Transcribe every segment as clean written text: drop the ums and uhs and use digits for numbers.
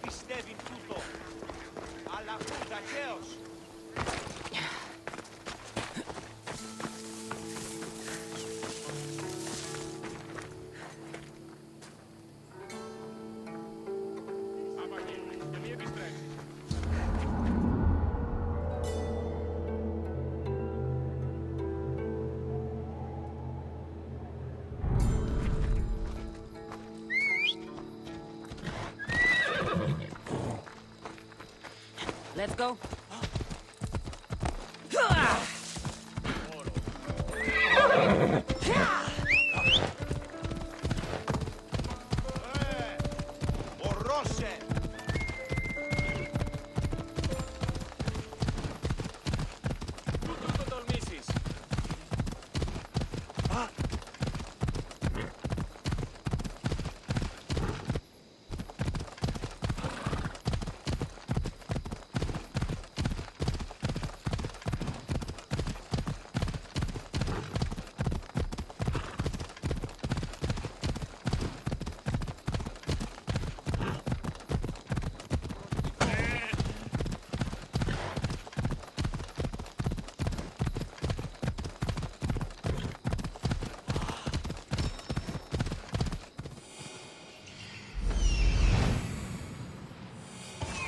πιστεύει τούτο. Αλλά ακούν ταχαίως. Let's go. Ορώσε! Τούτος το τολμήσεις.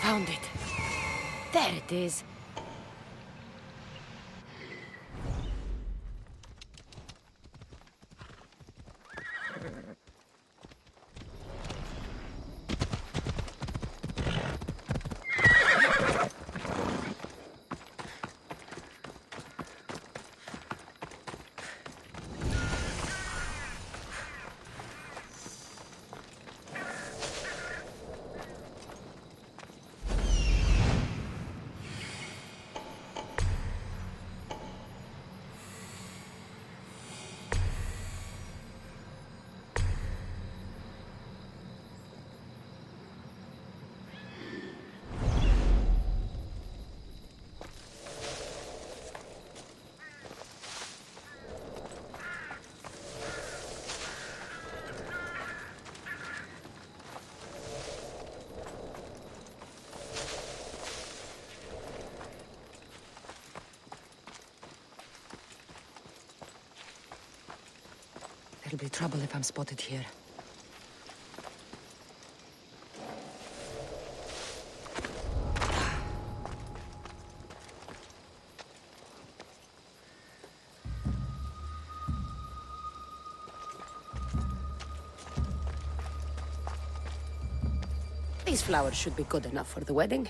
Found it. There it is. There'll be trouble if I'm spotted here. These flowers should be good enough for the wedding.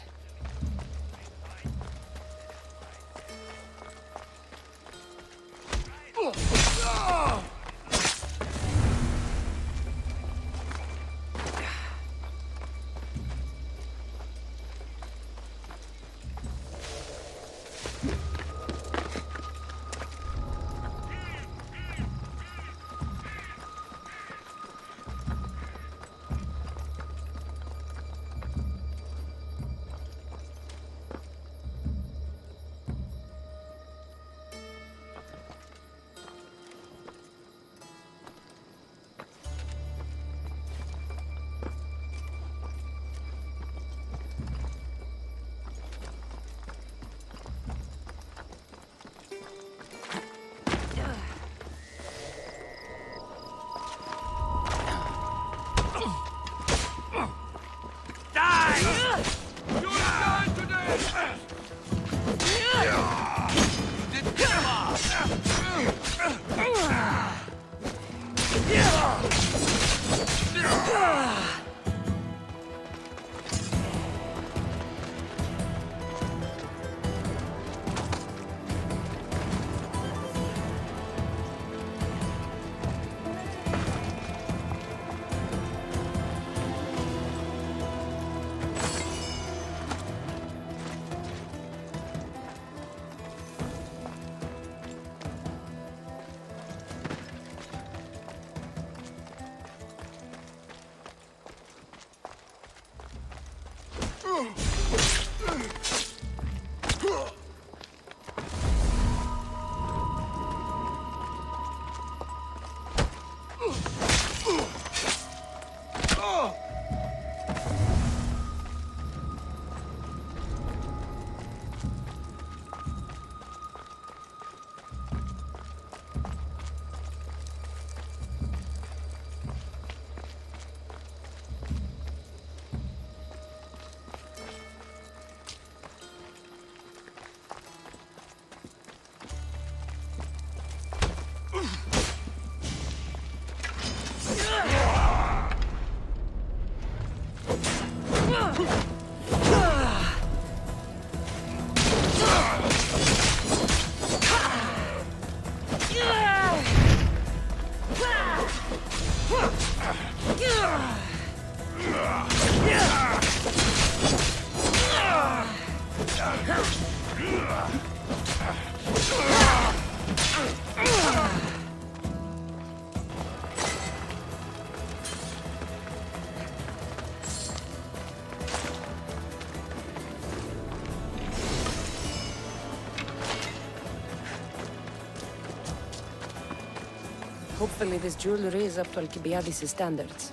Hopefully this jewelry is up to Alcibiades' standards.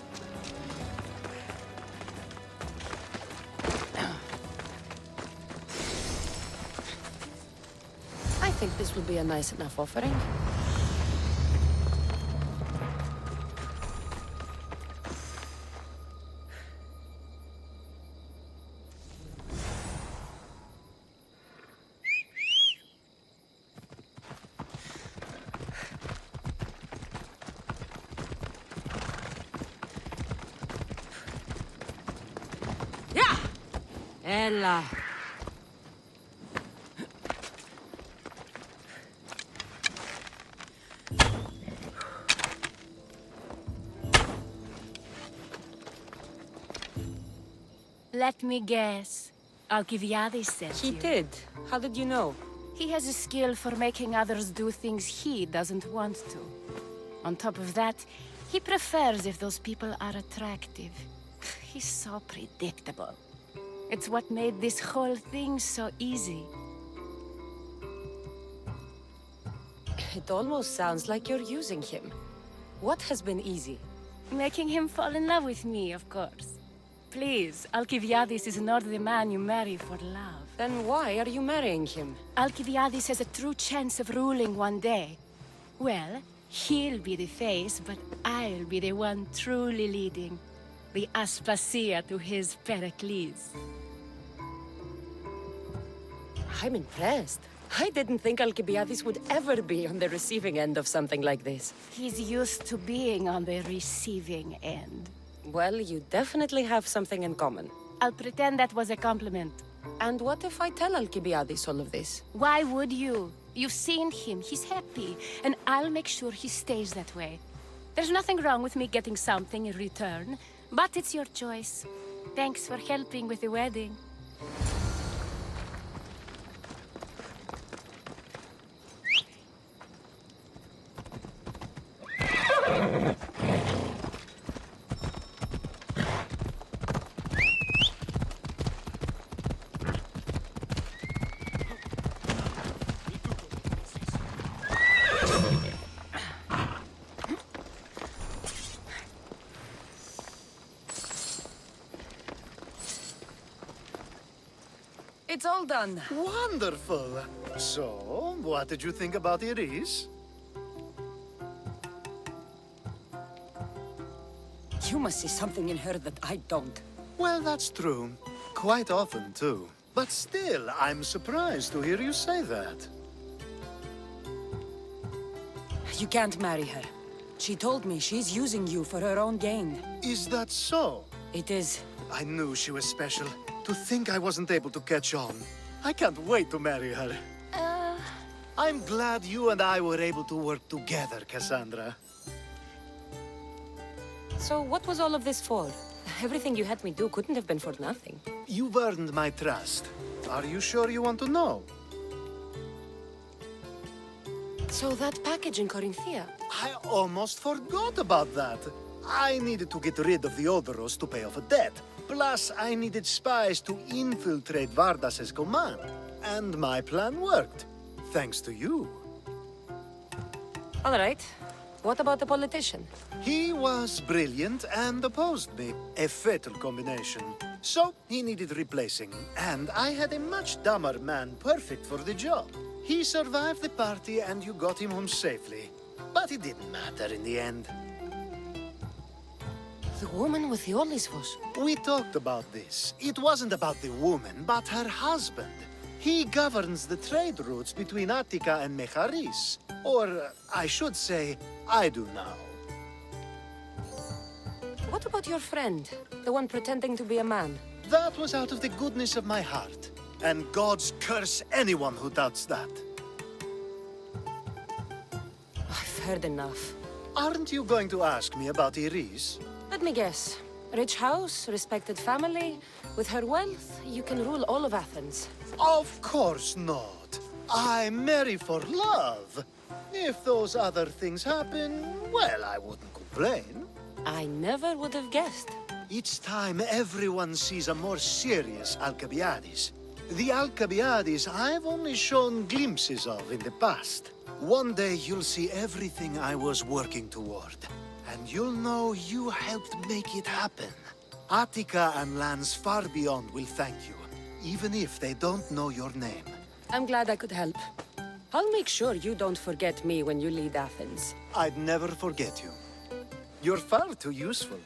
I think this will be a nice enough offering. Yeah! Ella. Let me guess. Alcibiades sent He you. did. How did you know? He has a skill for making others do things he doesn't want to. On top of that, he prefers if those people are attractive. He's so predictable. It's what made this whole thing so easy. It almost sounds like you're using him. What has been easy? Making him fall in love with me, of course. Please, Alcibiades is not the man you marry for love. Then why are you marrying him? Alcibiades has a true chance of ruling one day. Well, he'll be the face, but I'll be the one truly leading. The Aspasia to his Pericles. I'm impressed. I didn't think Alcibiades would ever be on the receiving end of something like this. He's used to being on the receiving end. Well, you definitely have something in common. I'll pretend that was a compliment. And what if I tell Alcibiades all of this? Why would you? You've seen him, he's happy, and I'll make sure he stays that way. There's nothing wrong with me getting something in return, but it's your choice. Thanks for helping with the wedding. It's all done. Wonderful. So, what did you think about Iris? You must see something in her that I don't. Well, that's true. Quite often, too. But still, I'm surprised to hear you say that. You can't marry her. She told me she's using you for her own gain. Is that so? It is. I knew she was special. To think I wasn't able to catch on. I can't wait to marry her. I'm glad you and I were able to work together, Cassandra. So what was all of this for? Everything you had me do couldn't have been for nothing. You've earned my trust. Are you sure you want to know? So that package in Corinthia. I almost forgot about that. I needed to get rid of the Odoros to pay off a debt. Plus, I needed spies to infiltrate Vardas's command. And my plan worked. Thanks to you. All right. What about the politician? He was brilliant and opposed me. A fatal combination. So, he needed replacing. And I had a much dumber man perfect for the job. He survived the party and you got him home safely. But it didn't matter in the end. The woman with the Olisvos. We talked about this. It wasn't about the woman, but her husband. He governs the trade routes between Attica and Mecharis. Or, I should say, I do now. What about your friend? The one pretending to be a man? That was out of the goodness of my heart. And gods curse anyone who doubts that. I've heard enough. Aren't you going to ask me about Iris? Let me guess. Rich house, respected family. With her wealth, you can rule all of Athens. Of course not. I marry for love. If those other things happen, well, I wouldn't complain. I never would have guessed. Each time everyone sees a more serious Alcibiades. The Alcibiades I've only shown glimpses of in the past. One day you'll see everything I was working toward. And you'll know you helped make it happen. Attica and lands far beyond will thank you, even if they don't know your name. I'm glad I could help. I'll make sure you don't forget me when you lead Athens. I'd never forget you. You're far too useful.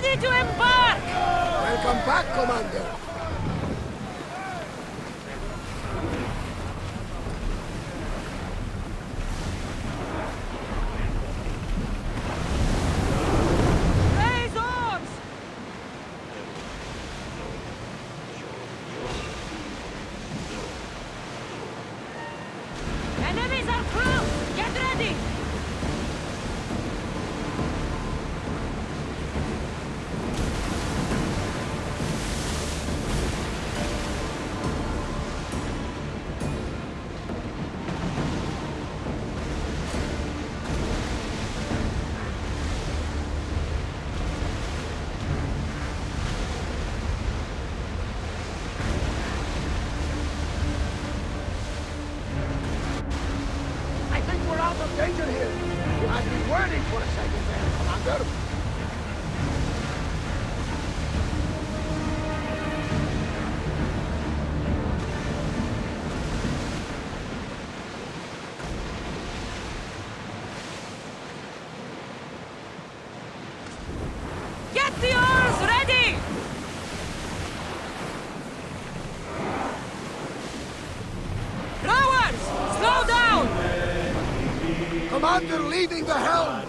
Ready to embark! Welcome back, Commander. Raise arms! Enemies are close! Get ready! I think we're out of danger here. You had me worried for a second there, Commander. Get the oars ready! Rowers! Slow down! Commander leading the helm.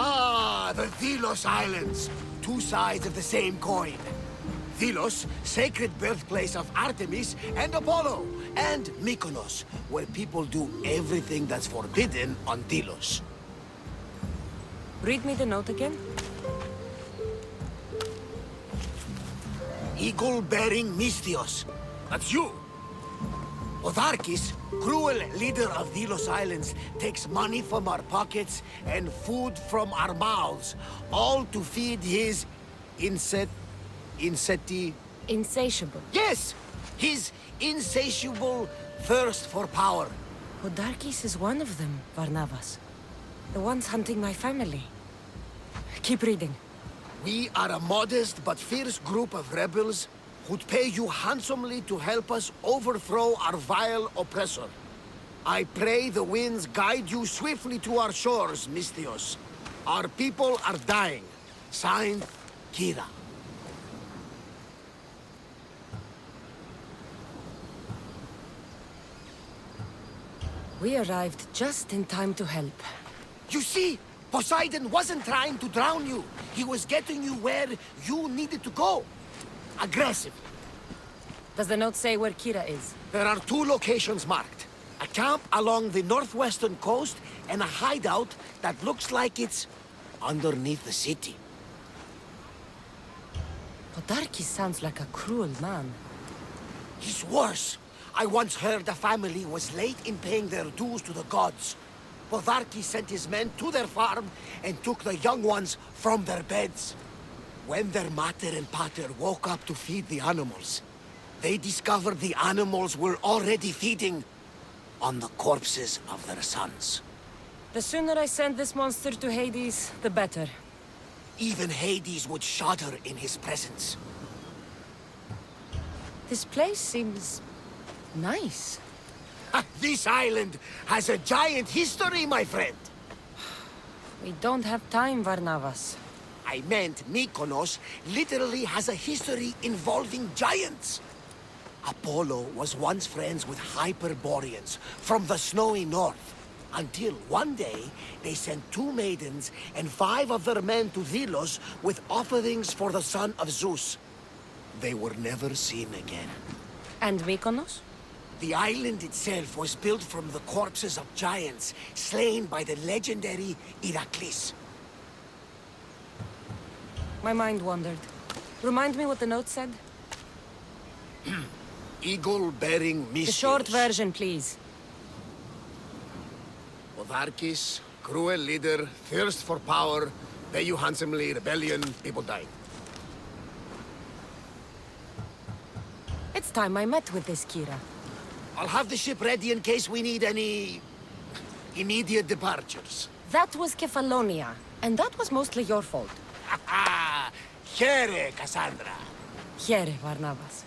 Ah, the Delos Islands. Two sides of the same coin. Delos, sacred birthplace of Artemis and Apollo. And Mykonos, where people do everything that's forbidden on Delos. Read me the note again. Eagle-bearing Mystios. That's you. Otharkis, cruel leader of Delos Islands, takes money from our pockets and food from our mouths, all to feed his Insatiable. Yes! His insatiable thirst for power. Podarkis is one of them, Varnavas. The ones hunting my family. Keep reading. We are a modest but fierce group of rebels who'd pay you handsomely to help us overthrow our vile oppressor. I pray the winds guide you swiftly to our shores, Mystios. Our people are dying. Signed, Kira. We arrived just in time to help. You see, Poseidon wasn't trying to drown you. He was getting you where you needed to go. Aggressive. Does the note say where Kira is? There are two locations marked. A camp along the northwestern coast and a hideout that looks like it's underneath the city. Podarkis sounds like a cruel man. He's worse. I once heard a family was late in paying their dues to the gods. Podarkis sent his men to their farm and took the young ones from their beds. When their mater and pater woke up to feed the animals, they discovered the animals were already feeding on the corpses of their sons. The sooner I send this monster to Hades, the better. Even Hades would shudder in his presence. This place seems nice. This island has a giant history, my friend. We don't have time, Varnavas. I meant Mykonos literally has a history involving giants. Apollo was once friends with Hyperboreans from the snowy north. Until one day, they sent 2 maidens and 5 of their men to Delos with offerings for the son of Zeus. They were never seen again. And Mykonos? The island itself was built from the corpses of giants slain by the legendary Iraklis. My mind wandered. Remind me what the note said? Eagle-bearing The missiles. short version, please. Otharkis, cruel leader, thirst for power, pay you handsomely, rebellion, people dying. It's time I met with this Kira. I'll have the ship ready in case we need any... immediate departures. That was Kefalonia, and that was mostly your fault. Ha ha! Here, Cassandra! Here, Barnabas.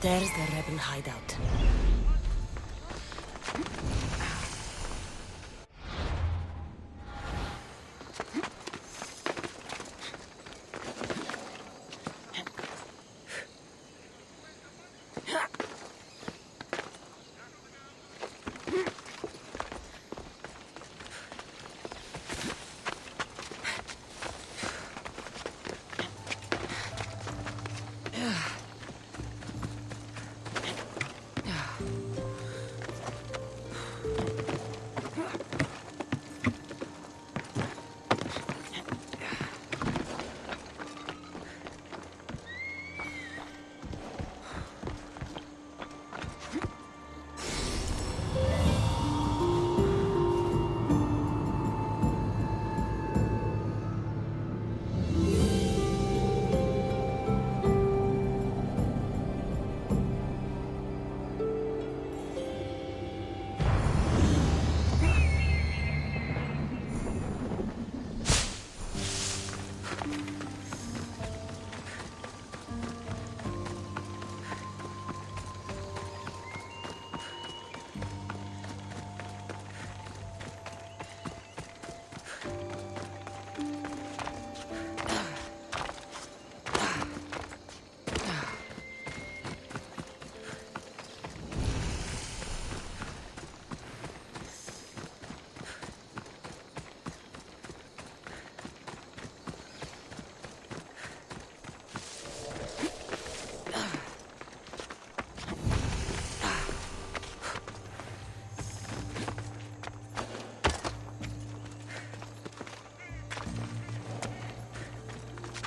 There's the rebel hideout.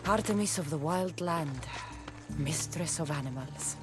Artemis of the Wild Land, Mistress of Animals.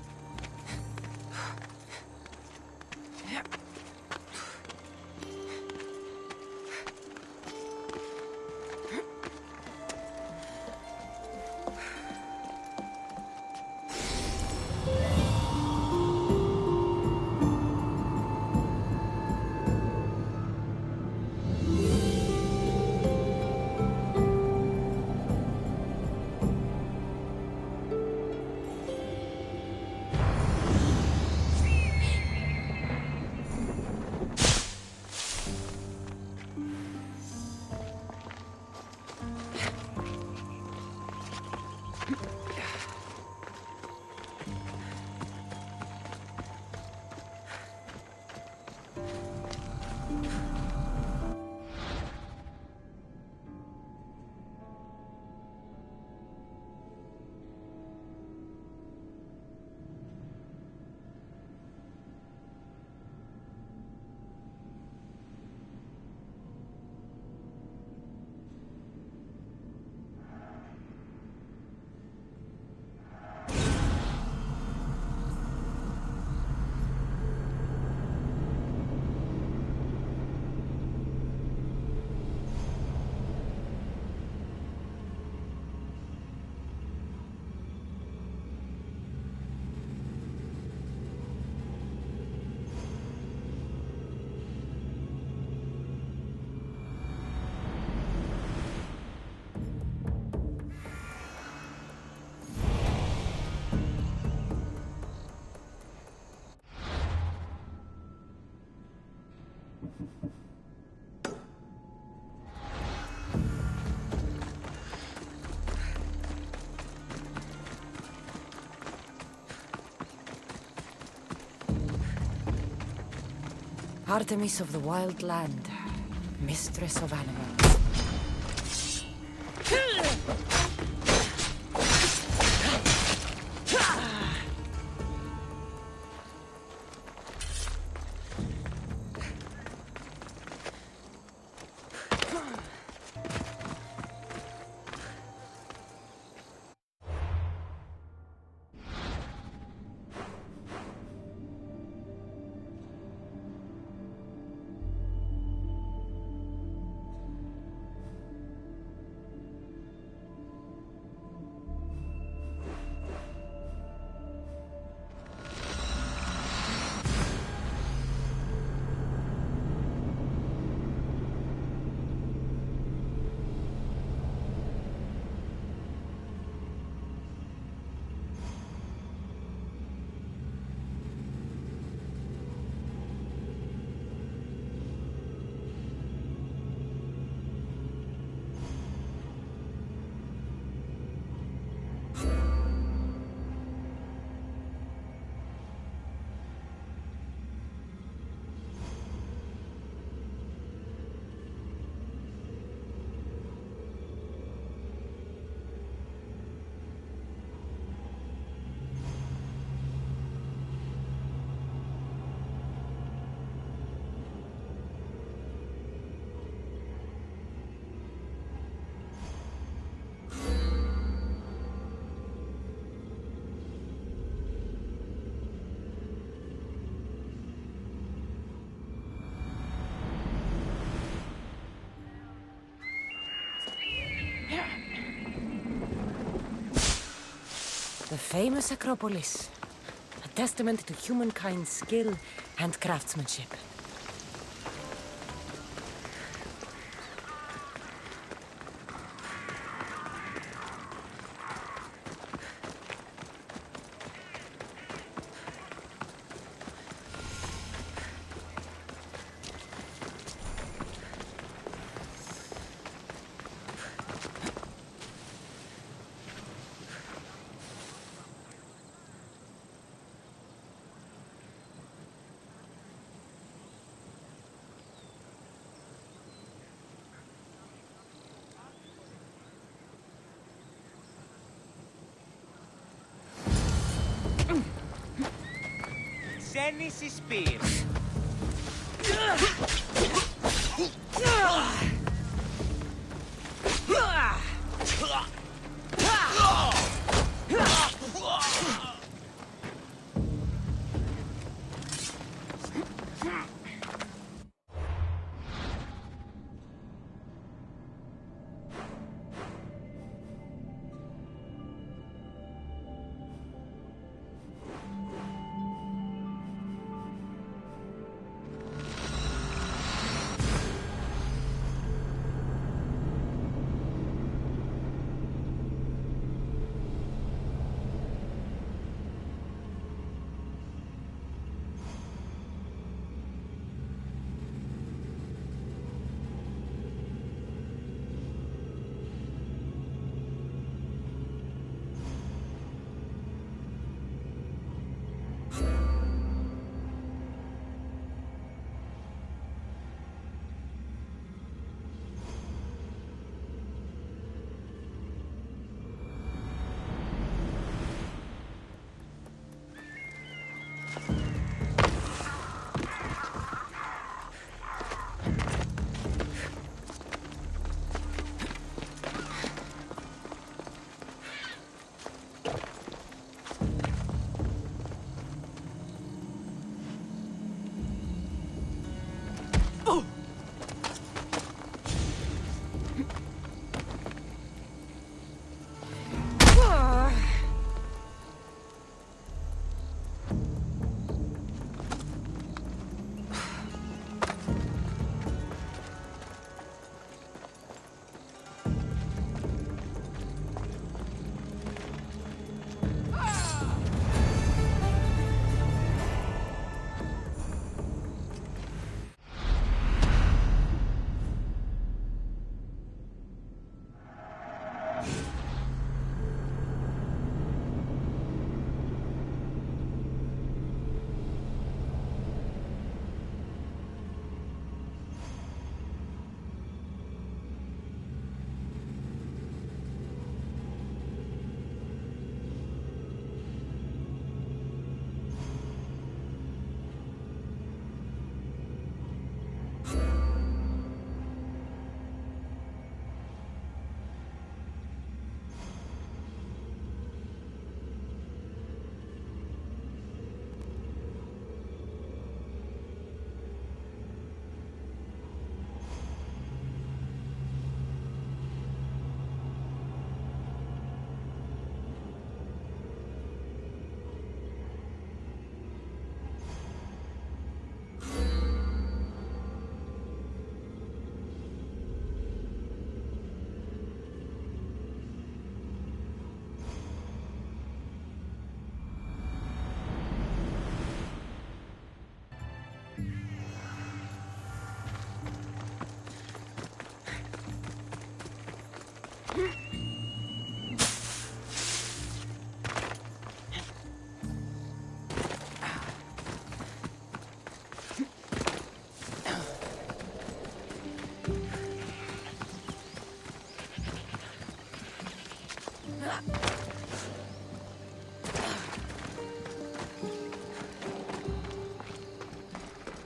Artemis of the Wild Land, mistress of animals. The famous Acropolis, a testament to humankind's skill and craftsmanship. Genesis Spear.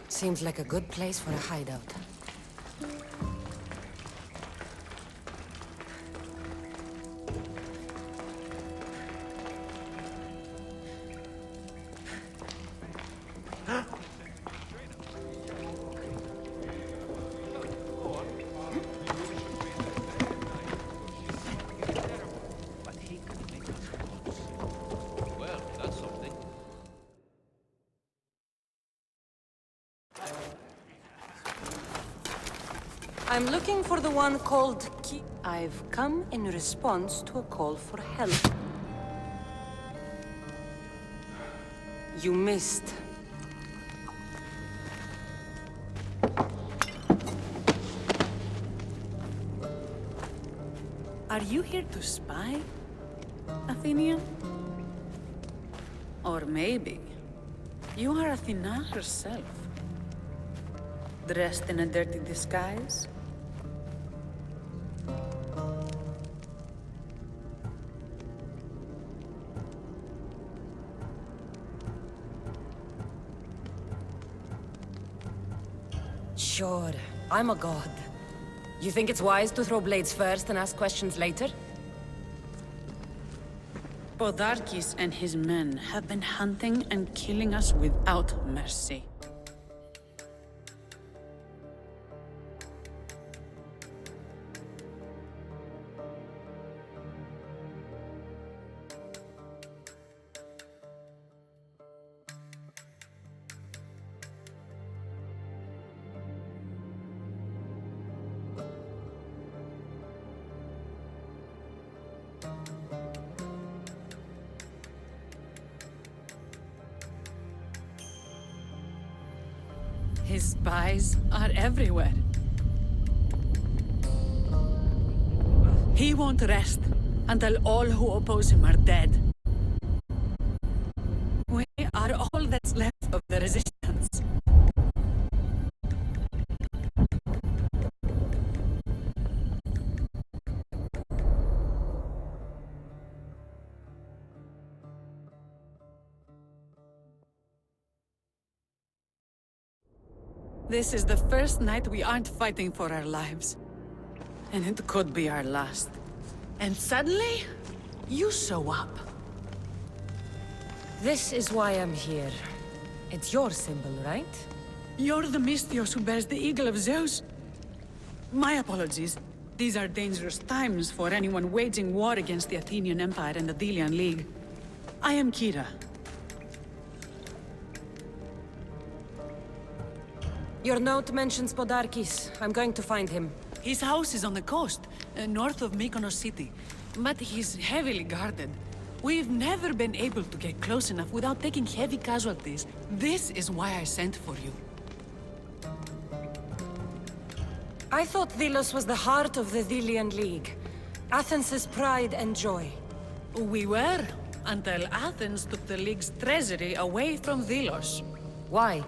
Seems like a good place for a hideout. But he can make us gods. Well, that's something. I'm looking for the one called Ki. I've come in response to a call for help. You missed. Are you here to spy, Athenian? Or maybe you are Athena herself, dressed in a dirty disguise? Sure, I'm a god. You think it's wise to throw blades first and ask questions later? Podarkes and his men have been hunting and killing us without mercy. His spies are everywhere. He won't rest until all who oppose him are dead. We are all that's left of the resistance. This is the first night we aren't fighting for our lives. And it could be our last. And suddenly, you show up. This is why I'm here. It's your symbol, right? You're the Mystios who bears the eagle of Zeus. My apologies. These are dangerous times for anyone waging war against the Athenian Empire and the Delian League. I am Kira. Your note mentions Podarkes. I'm going to find him. His house is on the coast, north of Mykonos city. But he's heavily guarded. We've never been able to get close enough without taking heavy casualties. This is why I sent for you. I thought Delos was the heart of the Delian League. Athens' pride and joy. We were, until Athens took the League's treasury away from Delos. Why?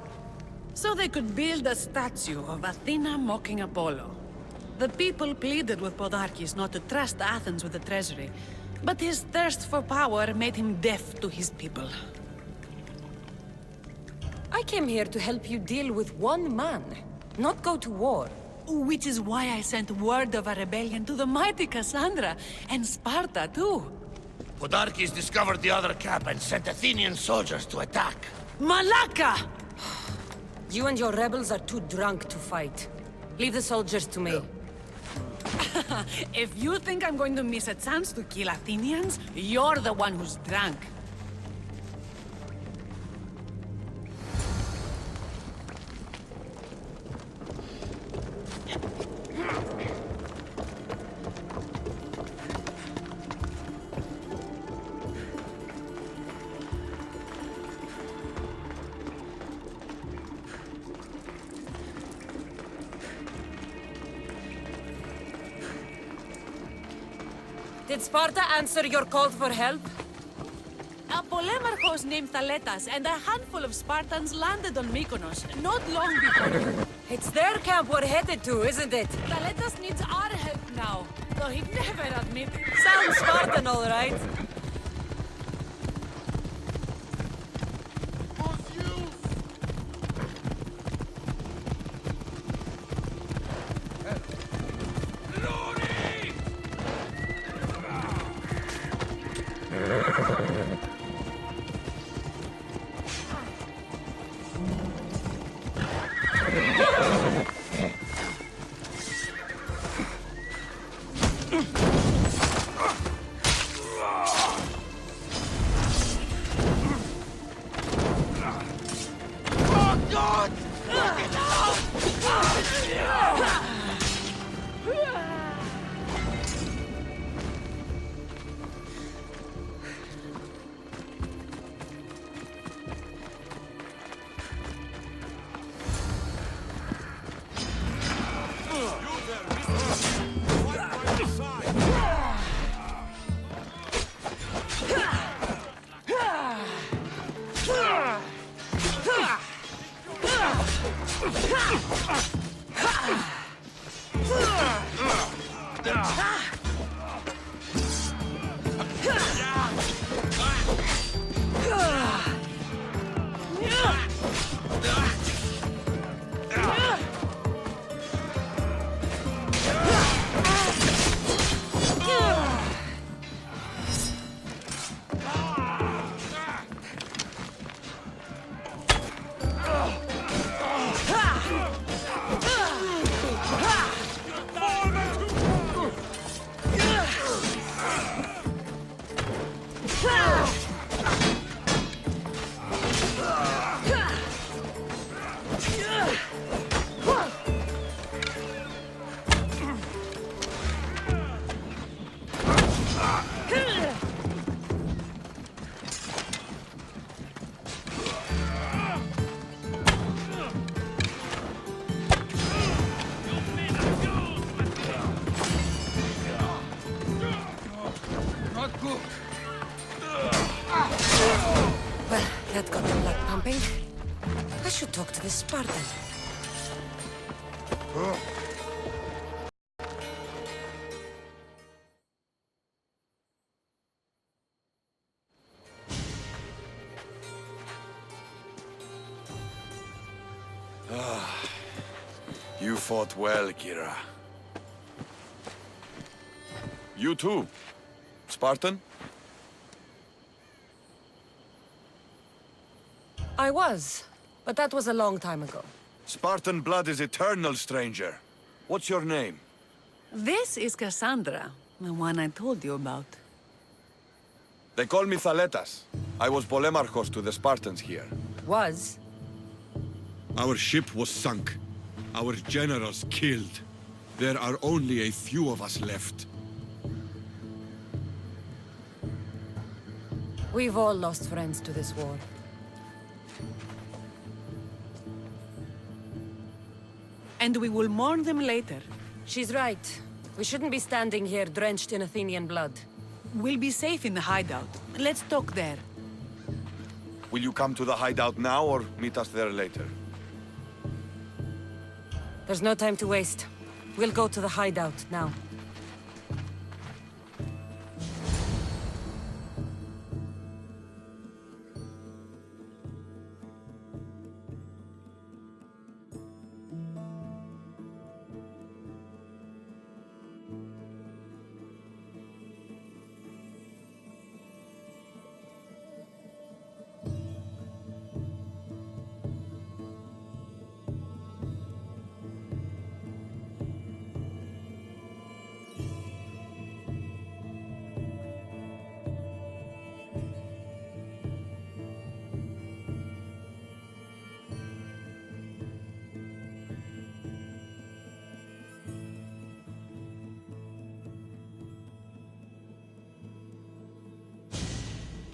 So they could build a statue of Athena mocking Apollo. The people pleaded with Podarkes not to trust Athens with the treasury, but his thirst for power made him deaf to his people. I came here to help you deal with one man, not go to war. Which is why I sent word of a rebellion to the mighty Cassandra, and Sparta too. Podarkes discovered the other camp and sent Athenian soldiers to attack. Malaka! You and your rebels are too drunk to fight. Leave the soldiers to me. If you think I'm going to miss a chance to kill Athenians, you're the one who's drunk. Did Sparta answer your call for help? A Polemarchos named Thaletas and a handful of Spartans landed on Mykonos not long before. It's their camp we're headed to, isn't it? Thaletas needs our help now, though he'd never admit it. Sounds Spartan, all right. Well, that got the blood pumping. I should talk to this Spartan. You fought well, Kira. You too, Spartan? I was, but that was a long time ago. Spartan blood is eternal, stranger. What's your name? This is Cassandra, the one I told you about. They call me Thaletas. I was Polemarchos to the Spartans here. Was? Our ship was sunk. Our generals killed. There are only a few of us left. We've all lost friends to this war. And we will mourn them later. She's right. We shouldn't be standing here drenched in Athenian blood. We'll be safe in the hideout. Let's talk there. Will you come to the hideout now or meet us there later? There's no time to waste. We'll go to the hideout now.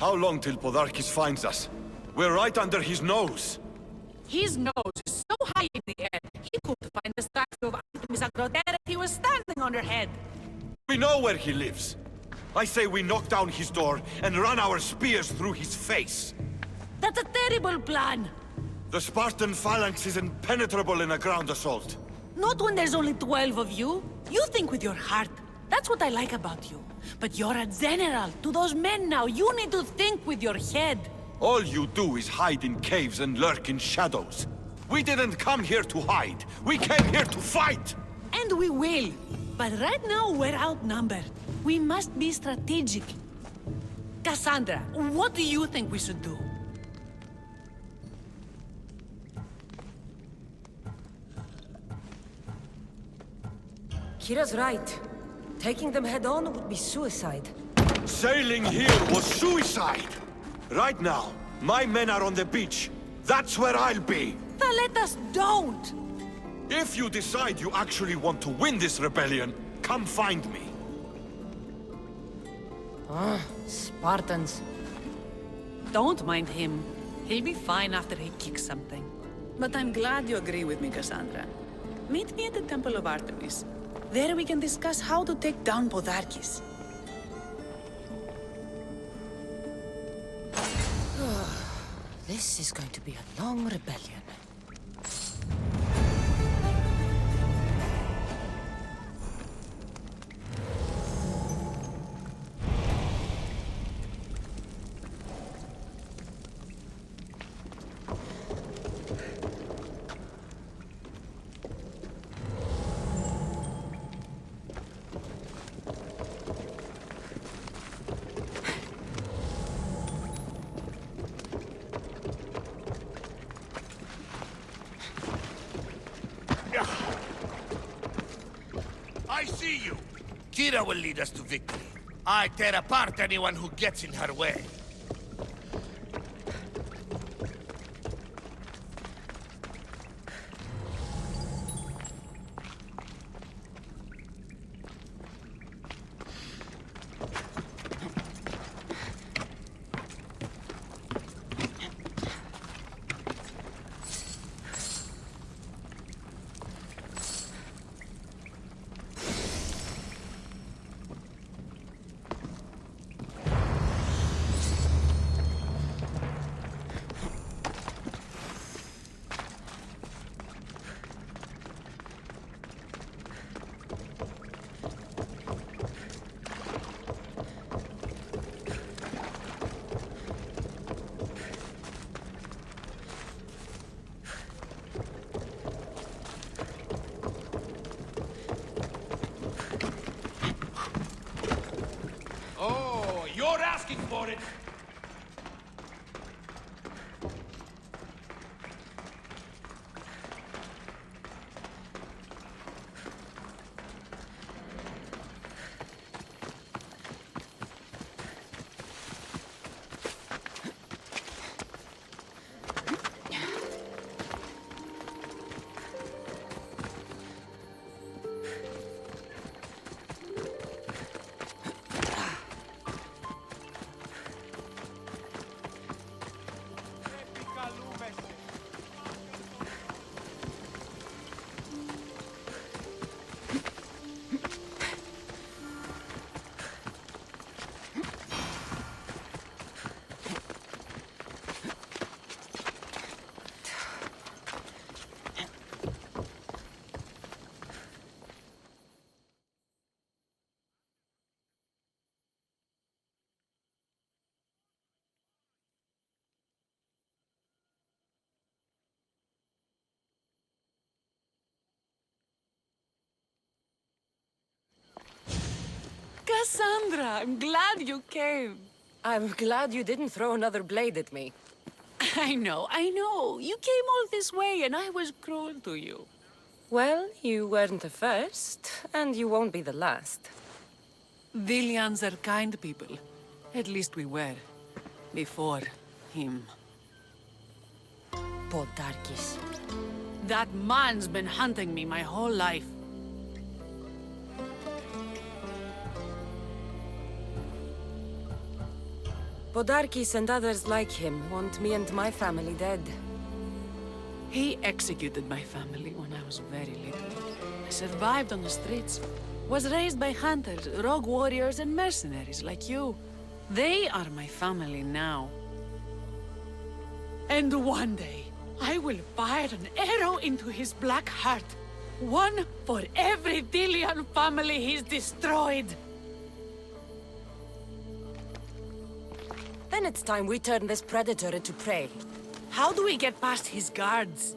How long till Podarkis finds us? We're right under his nose. His nose is so high in the air, he could find the statue of Artemis Agrodae if he was standing on her head. We know where he lives. I say we knock down his door and run our spears through his face. That's a terrible plan! The Spartan phalanx is impenetrable in a ground assault. Not when there's only 12 of you. You think with your heart. That's what I like about you. But you're a general to those men now. You need to think with your head. All you do is hide in caves and lurk in shadows. We didn't come here to hide. We came here to fight! And we will. But right now, we're outnumbered. We must be strategic. Cassandra, what do you think we should do? Kira's right. Taking them head-on would be suicide. Sailing here was suicide! Right now, my men are on the beach. That's where I'll be! Let us don't! If you decide you actually want to win this rebellion, come find me. Spartans. Don't mind him. He'll be fine after he kicks something. But I'm glad you agree with me, Cassandra. Meet me at the Temple of Artemis. There we can discuss how to take down Podarkis. This is going to be a long rebellion. I see you! Kira will lead us to victory. I tear apart anyone who gets in her way. Oh, you're asking for it! Cassandra, I'm glad you came. I'm glad you didn't throw another blade at me. I know. You came all this way and I was cruel to you. Well, you weren't the first, and you won't be the last. Vilians are kind people. At least we were. Before him. Podarkis. That man's been hunting me my whole life. Podarkis and others like him want me and my family dead. He executed my family when I was very little. I survived on the streets. Was raised by hunters, rogue warriors, and mercenaries like you. They are my family now. And one day, I will fire an arrow into his black heart. One for every Dillian family he's destroyed. Then it's time we turn this predator into prey. How do we get past his guards?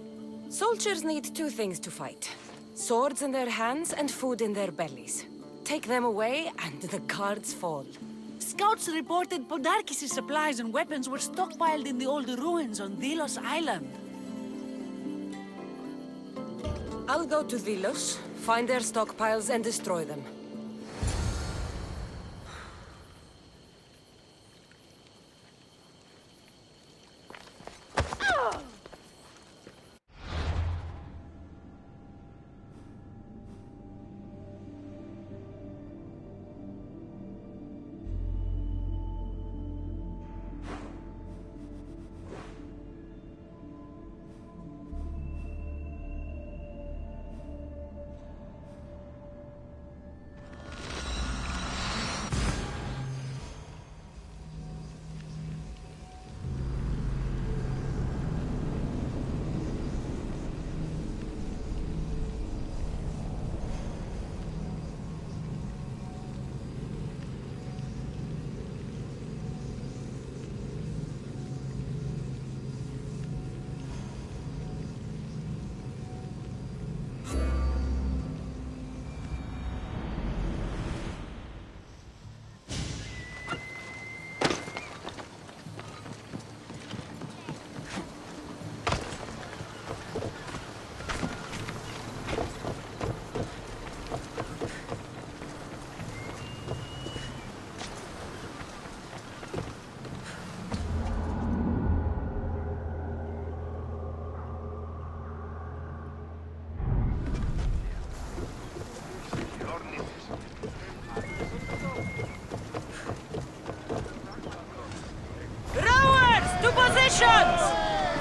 Soldiers need two things to fight. Swords in their hands and food in their bellies. Take them away, and the guards fall. Scouts reported Podarkis' supplies and weapons were stockpiled in the old ruins on Delos Island. I'll go to Delos, find their stockpiles, and destroy them.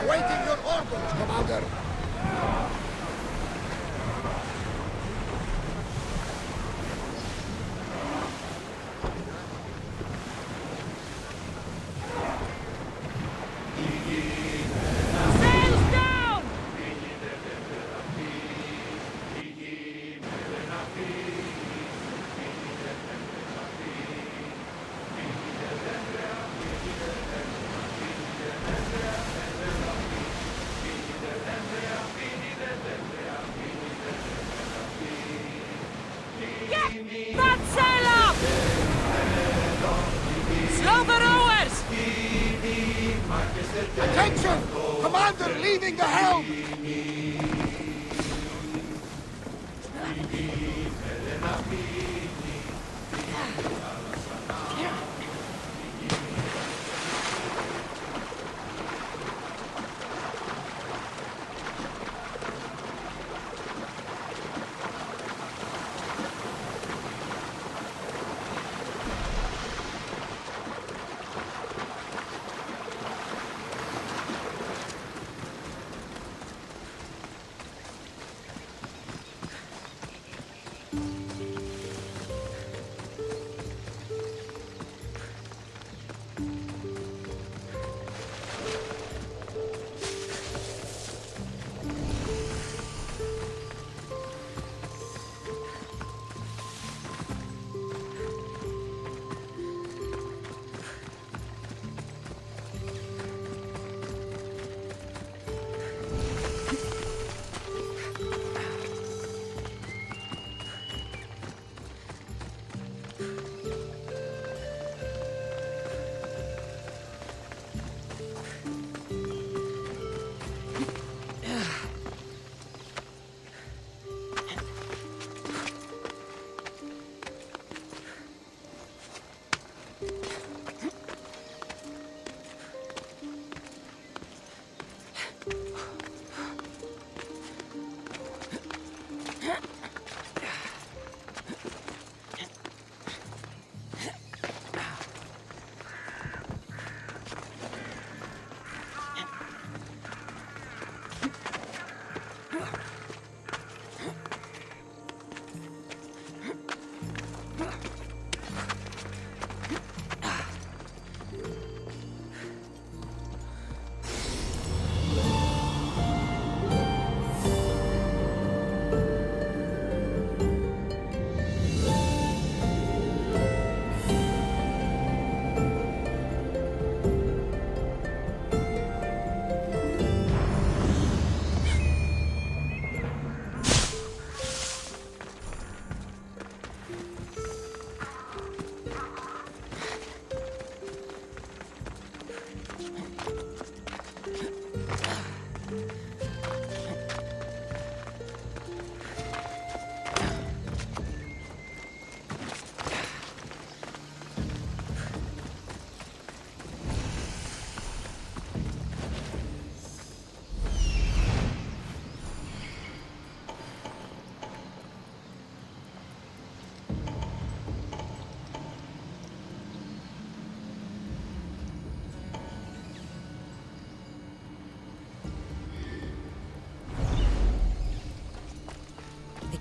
Awaiting your orders, Commander! Attention! Commander leaving the helm!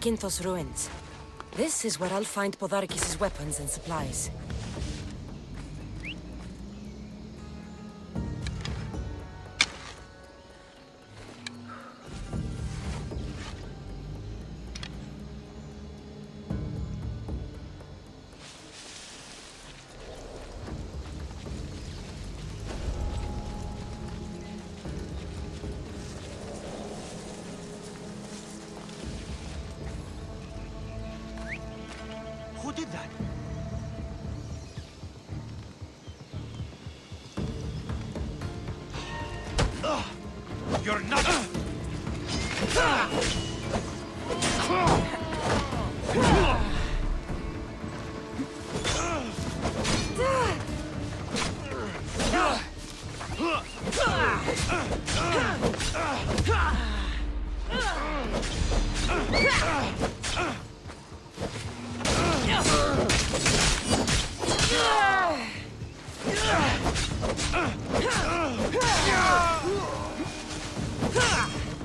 Zakynthos ruins. This is where I'll find Podarkis' weapons and supplies. Who did that? You're not.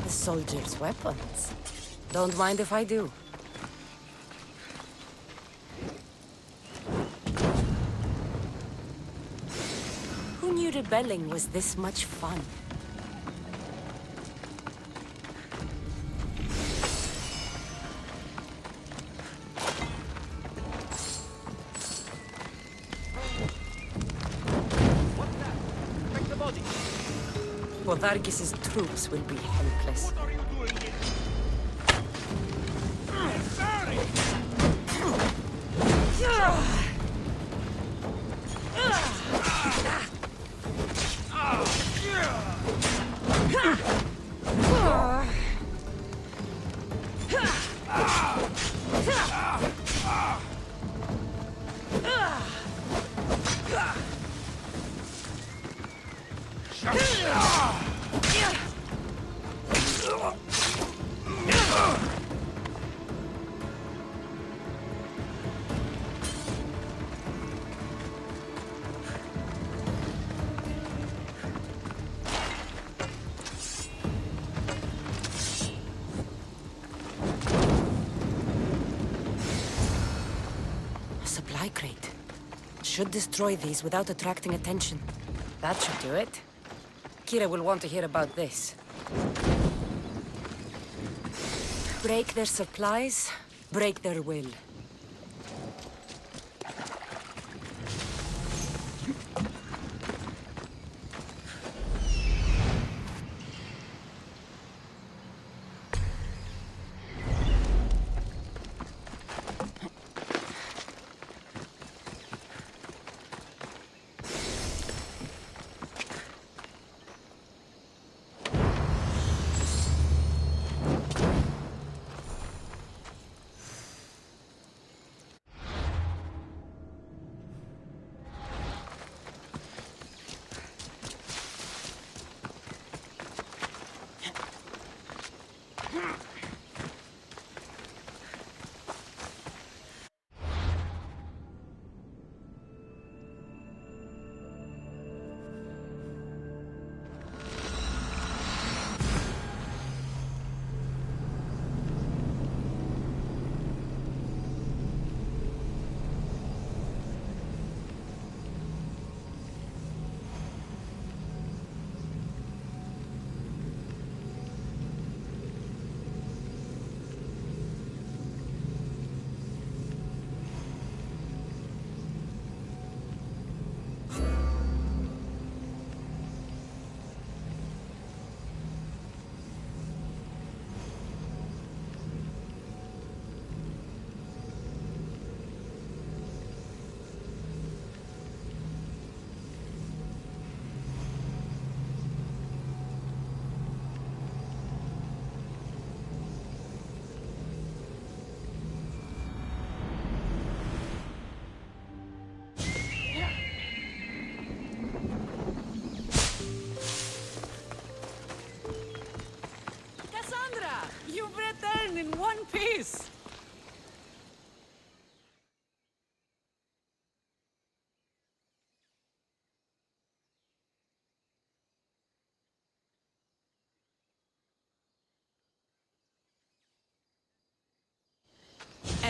The soldiers' weapons. Don't mind if I do. Who knew rebelling was this much fun? Take the body. Podarkis' troops will be helpless. What are you doing here? Barry! A supply crate. Should destroy these without attracting attention. That should do it. Kira will want to hear about this. Break their supplies, break their will.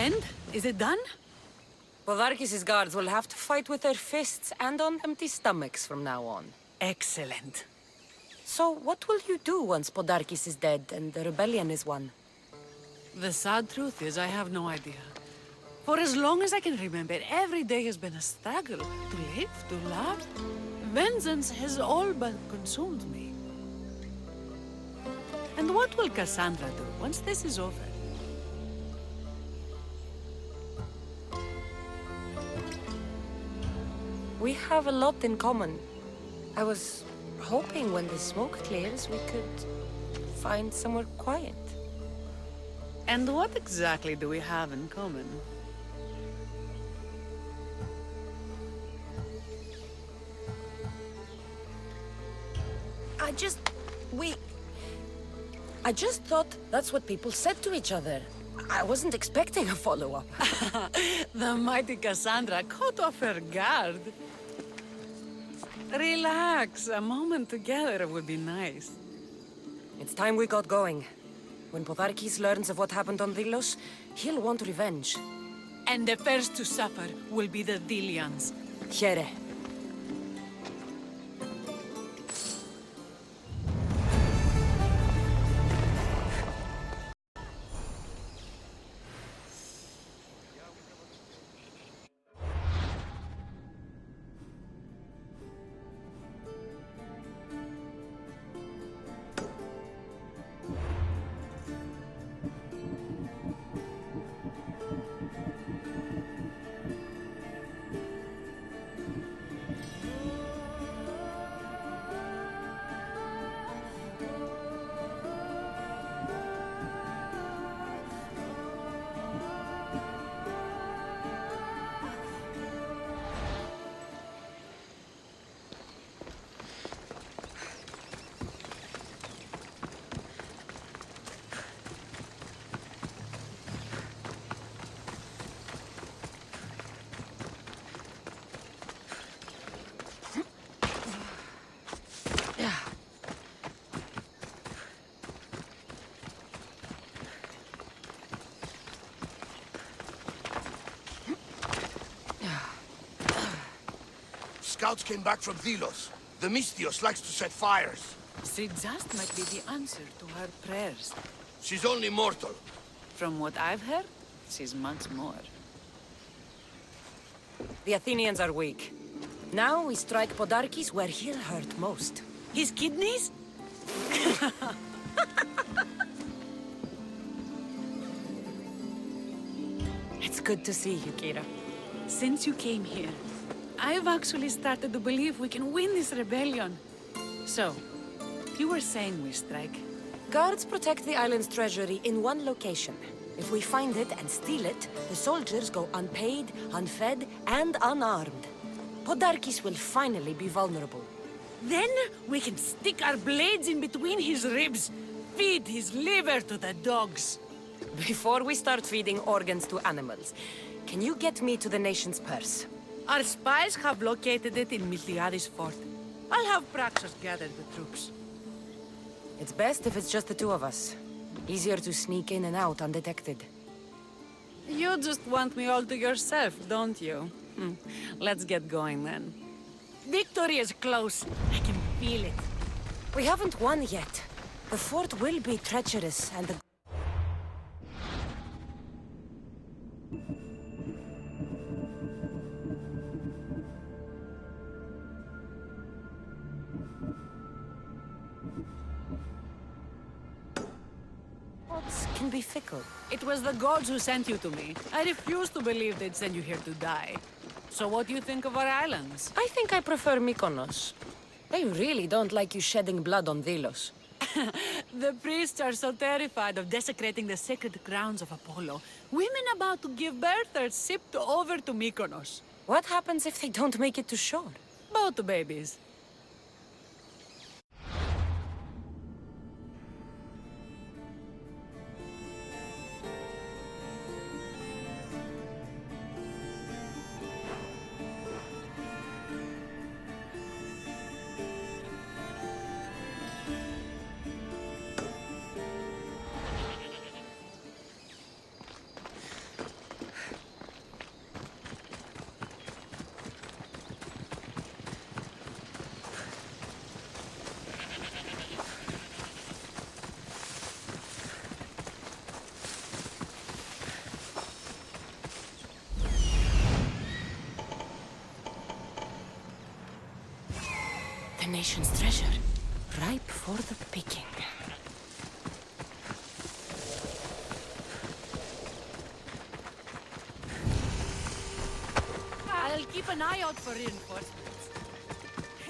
And? Is it done? Podarkis' guards will have to fight with their fists and on empty stomachs from now on. Excellent. So, what will you do once Podarkis is dead and the rebellion is won? The sad truth is, I have no idea. For as long as I can remember, every day has been a struggle. To live, to love. Vengeance has all but consumed me. And what will Cassandra do once this is over? We have a lot in common. I was hoping when the smoke clears, we could find somewhere quiet. And what exactly do we have in common? I just thought that's what people said to each other. I wasn't expecting a follow-up. The mighty Cassandra caught off her guard. Relax, a moment together would be nice. It's time we got going. When Podarkis learns of what happened on Delos, he'll want revenge. And the first to suffer will be the Dilians. Here. Scouts came back from Delos. The Mystios likes to set fires. She just might be the answer to her prayers. She's only mortal. From what I've heard, she's much more. The Athenians are weak. Now we strike Podarkis where he'll hurt most. His kidneys? It's good to see you, Kira. Since you came here, I've actually started to believe we can win this rebellion. So, you were saying we strike? Guards protect the island's treasury in one location. If we find it and steal it, the soldiers go unpaid, unfed, and unarmed. Podarkis will finally be vulnerable. Then we can stick our blades in between his ribs, feed his liver to the dogs. Before we start feeding organs to animals, can you get me to the nation's purse? Our spies have located it in Miltiades fort. I'll have Praxos gather the troops. It's best if it's just the two of us. Easier to sneak in and out undetected. You just want me all to yourself, don't you? Let's get going then. Victory is close. I can feel it. We haven't won yet. The fort will be treacherous and the... gods can be fickle. It was the gods who sent you to me. I refuse to believe they'd send you here to die. So what do you think of our islands? I think I prefer Mykonos. They really don't like you shedding blood on Delos. The priests are so terrified of desecrating the sacred grounds of Apollo. Women about to give birth are shipped over to Mykonos. What happens if they don't make it to shore? Both babies. A nation's treasure, ripe for the picking. I'll keep an eye out for reinforcements.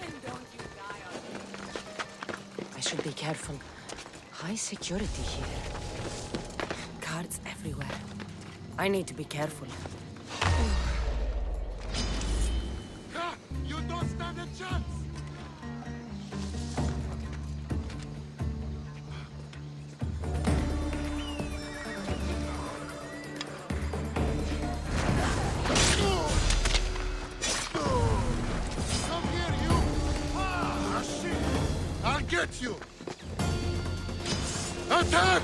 And don't you die on me. I should be careful. High security here. Guards everywhere. I need to be careful. You don't stand a chance! Come here, you! Ah, shit! I'll get you! Attack!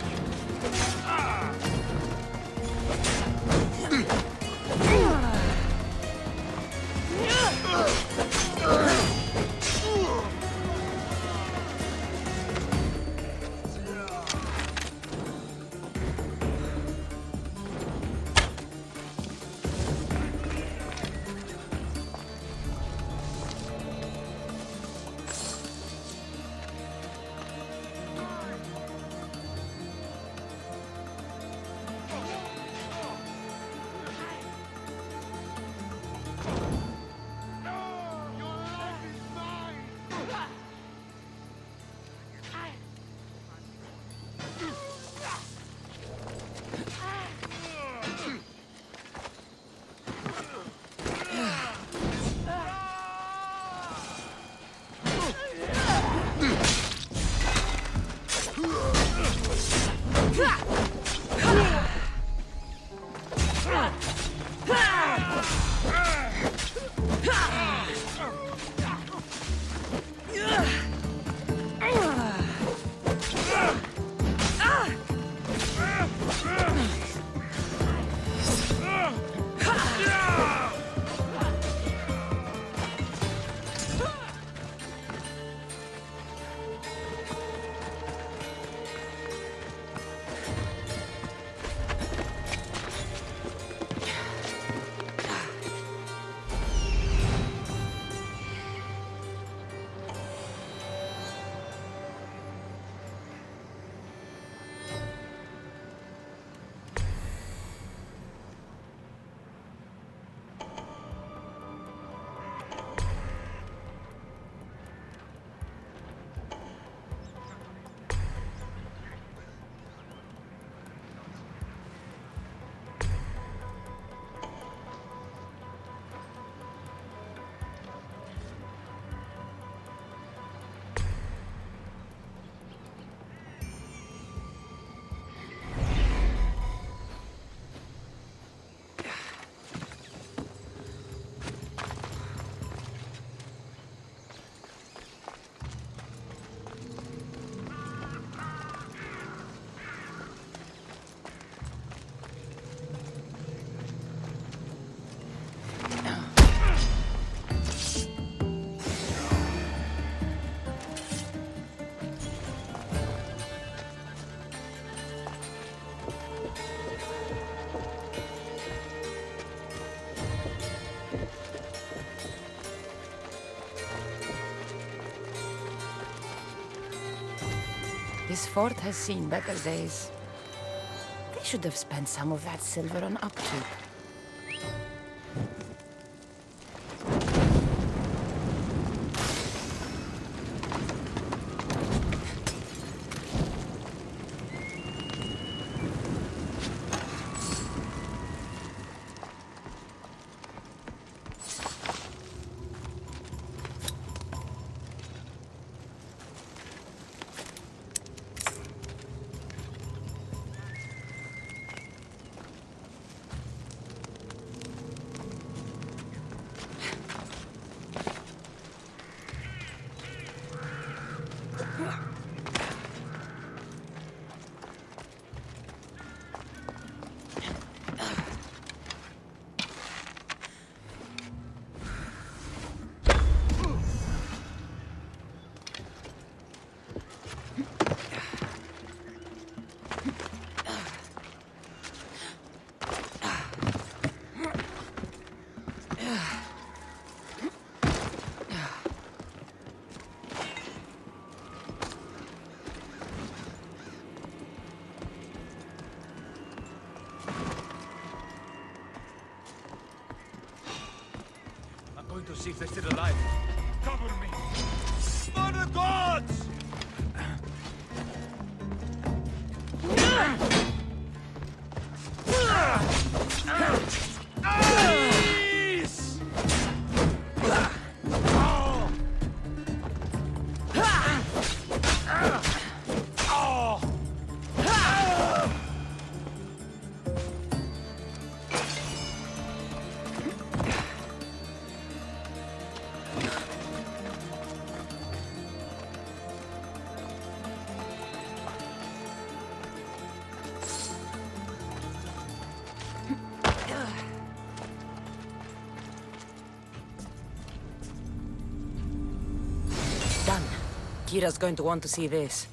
This fort has seen better days. They should have spent some of that silver on upkeep. going to see if they're still alive. Cover me! For the gods! Ice! Done. Kira's going to want to see this.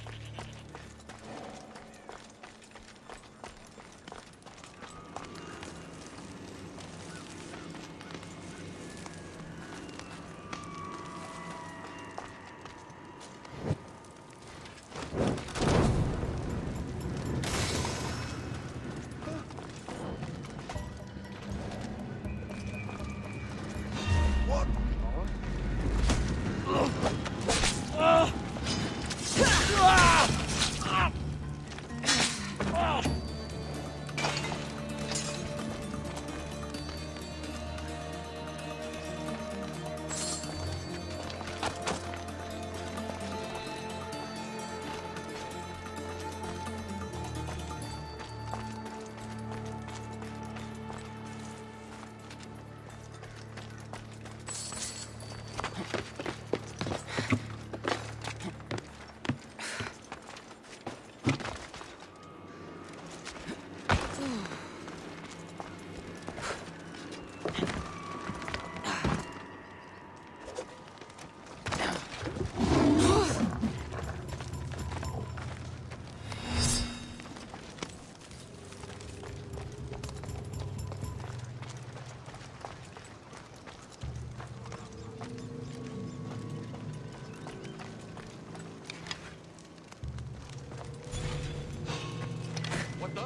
What the?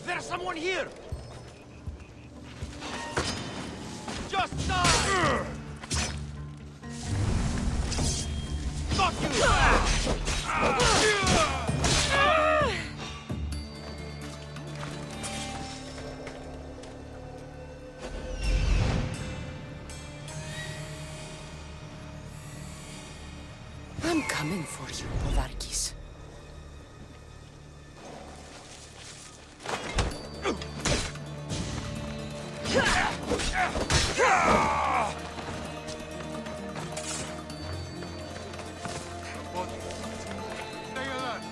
There's someone here! Just die! Fuck you! I'm coming for you, Podarkis. Stay alert!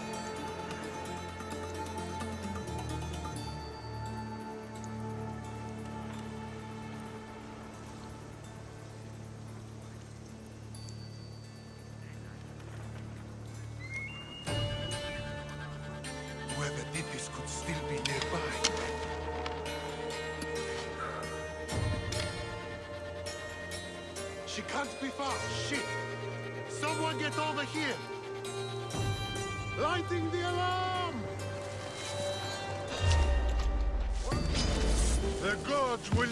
Whoever did this could still be nearby. She can't be far. Shit! Someone get over here! Lighting the alarm! The gods will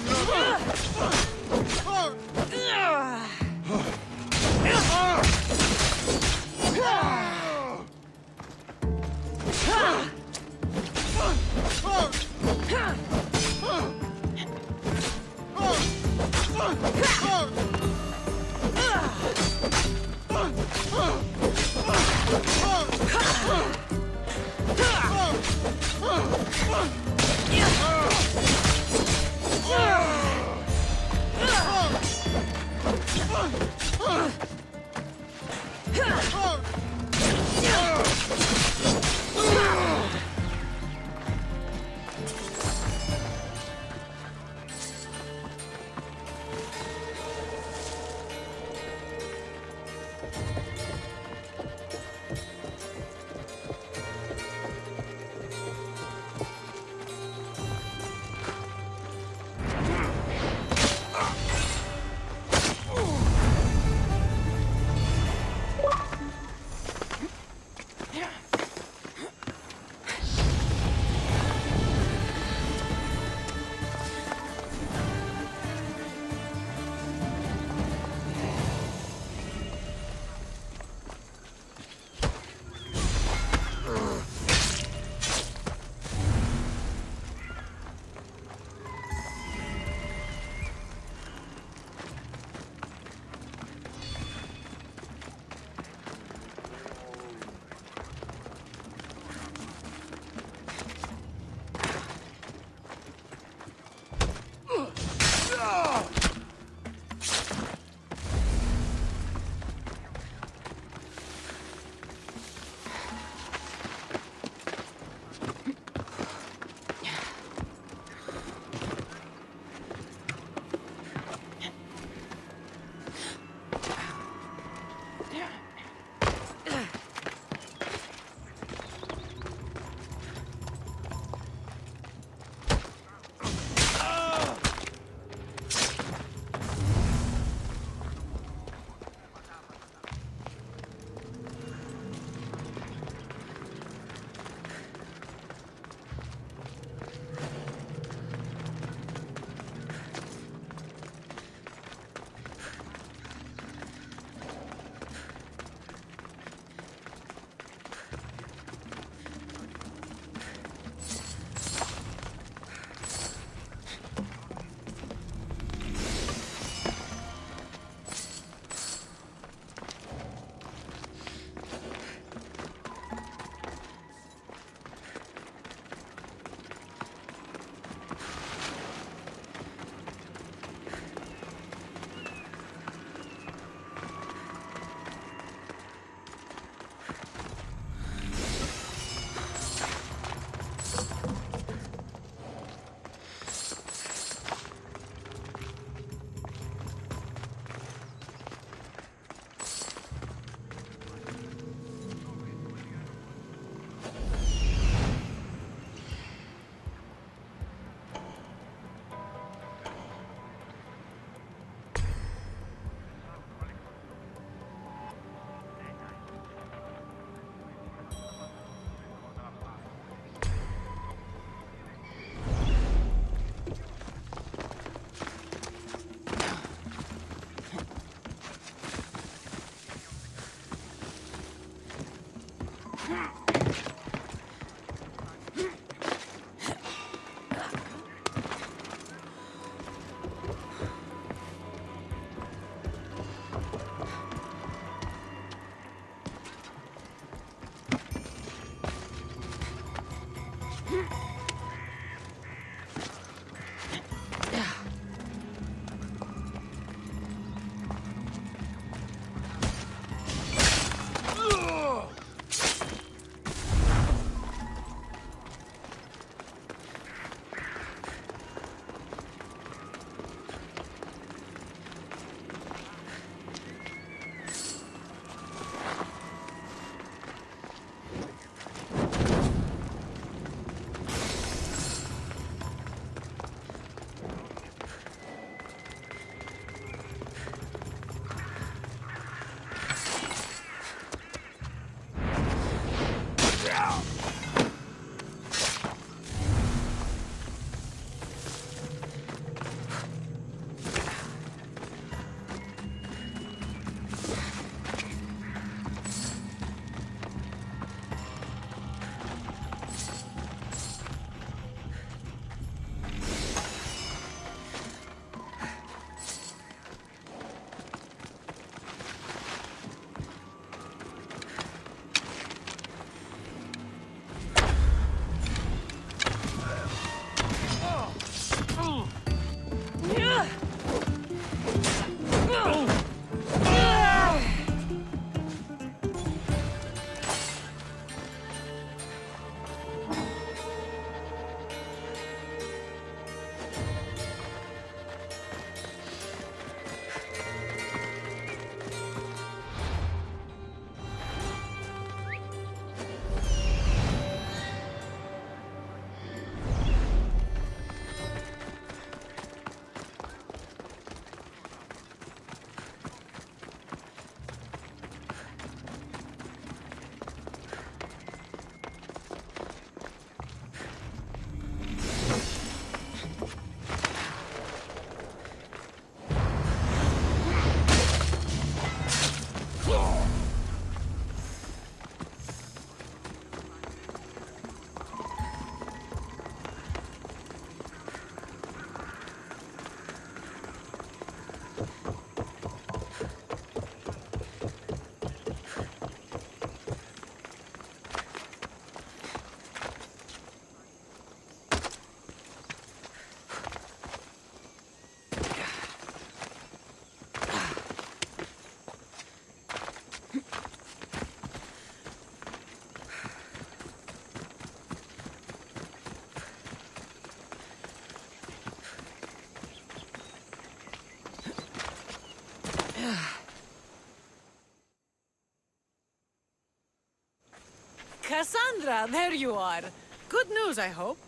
Cassandra, there you are. Good news, I hope.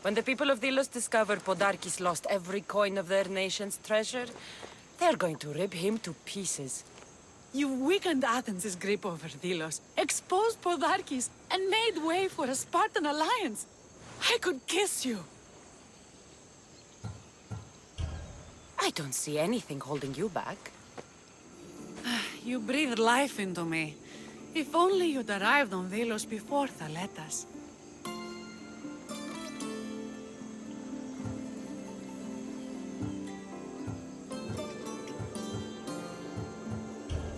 When the people of Delos discover Podarkis lost every coin of their nation's treasure, they're going to rip him to pieces. You weakened Athens' grip over Delos, exposed Podarkis, and made way for a Spartan alliance. I could kiss you. I don't see anything holding you back. You breathed life into me. If only you'd arrived on Delos before Thaletas.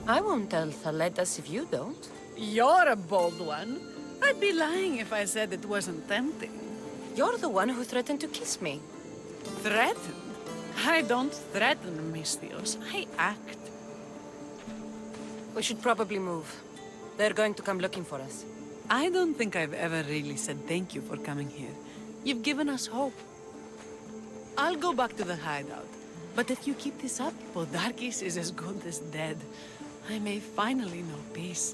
I won't tell Thaletas if you don't. You're a bold one. I'd be lying if I said it wasn't tempting. You're the one who threatened to kiss me. Threatened? I don't threaten, Misthios. I act. We should probably move. They're going to come looking for us. I don't think I've ever really said thank you for coming here. You've given us hope. I'll go back to the hideout. But if you keep this up, Podarkis is as good as dead. I may finally know peace.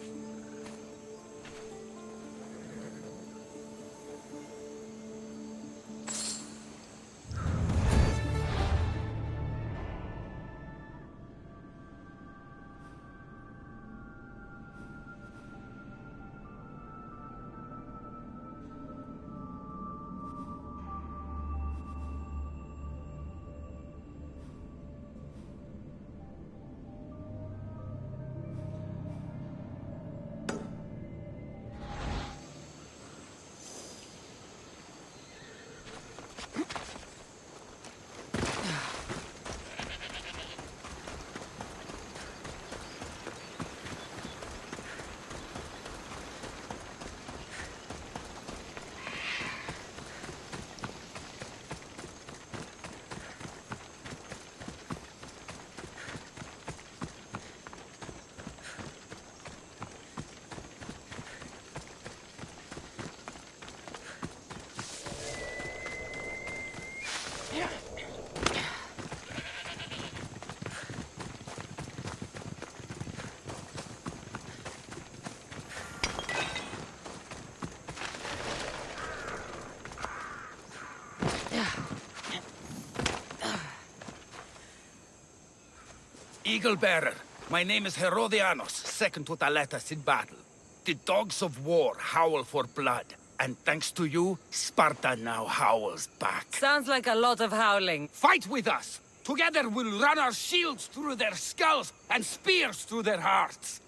Eagle Bearer, my name is Herodianos, second to Thaletas in battle. The dogs of war howl for blood, and thanks to you, Sparta now howls back. Sounds like a lot of howling. Fight with us! Together we'll run our shields through their skulls and spears through their hearts.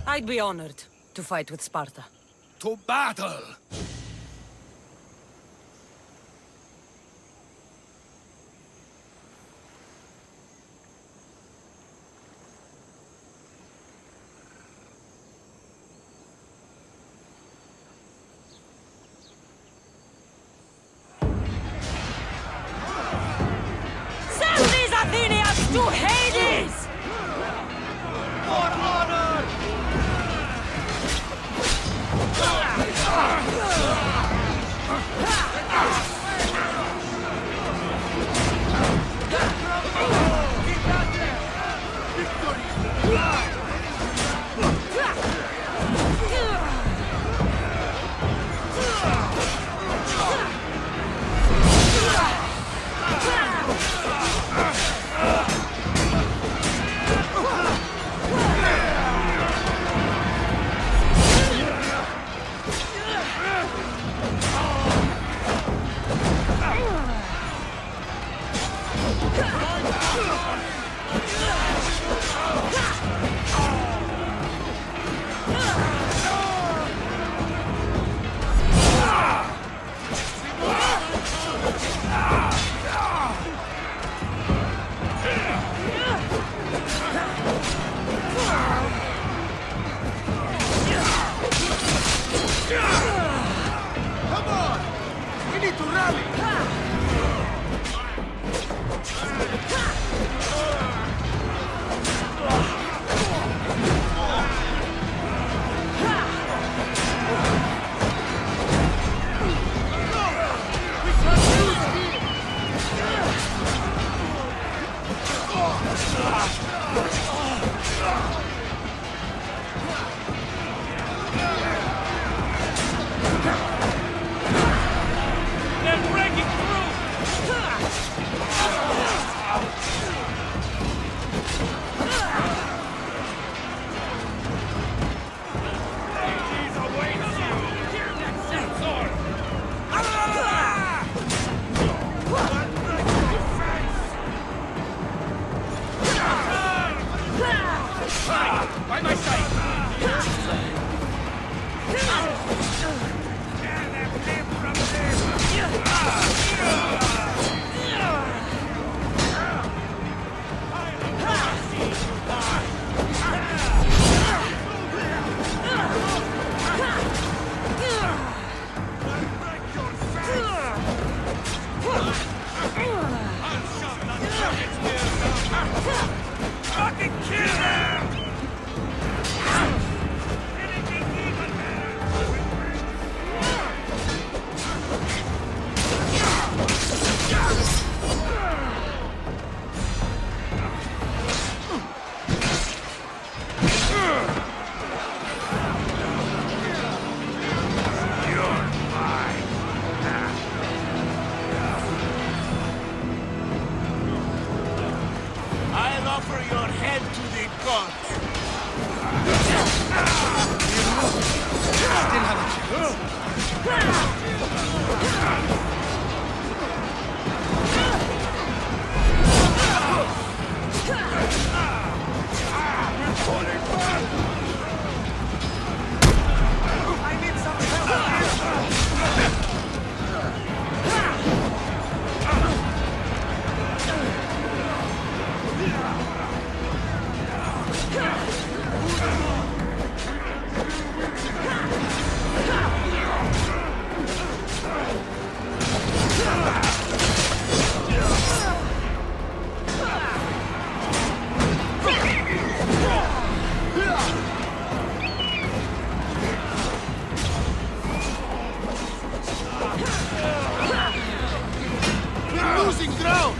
I'd be honored to fight with Sparta. To battle! Athenians to Hades! For honor! They're breaking through! Hades awaits you! Hear that sensor! By my side! Fucking kill them! Anything even I'll offer your head to the gods. Still have a chance. We're losing ground!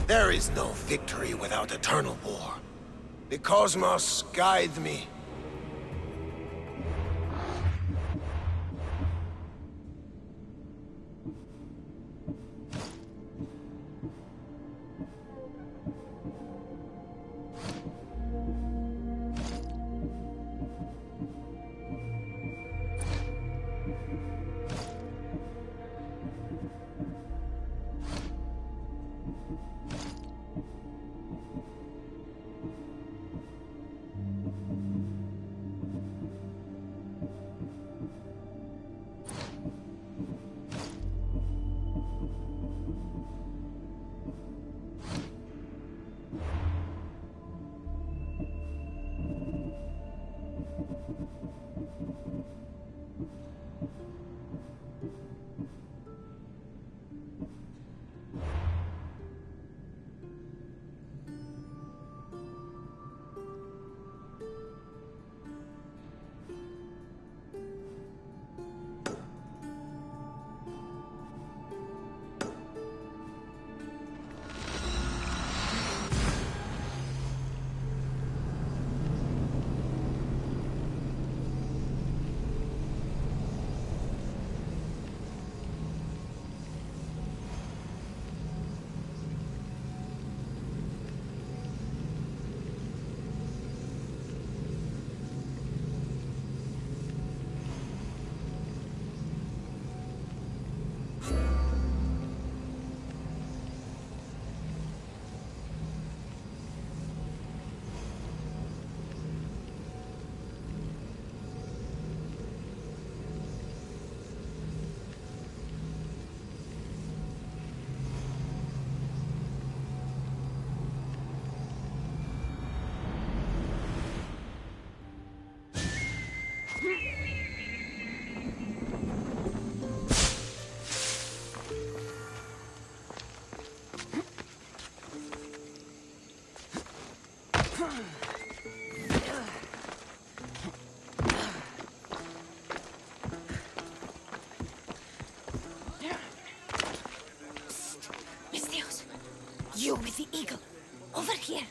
There is no victory without eternal war. The cosmos guide me. the eagle. Over here.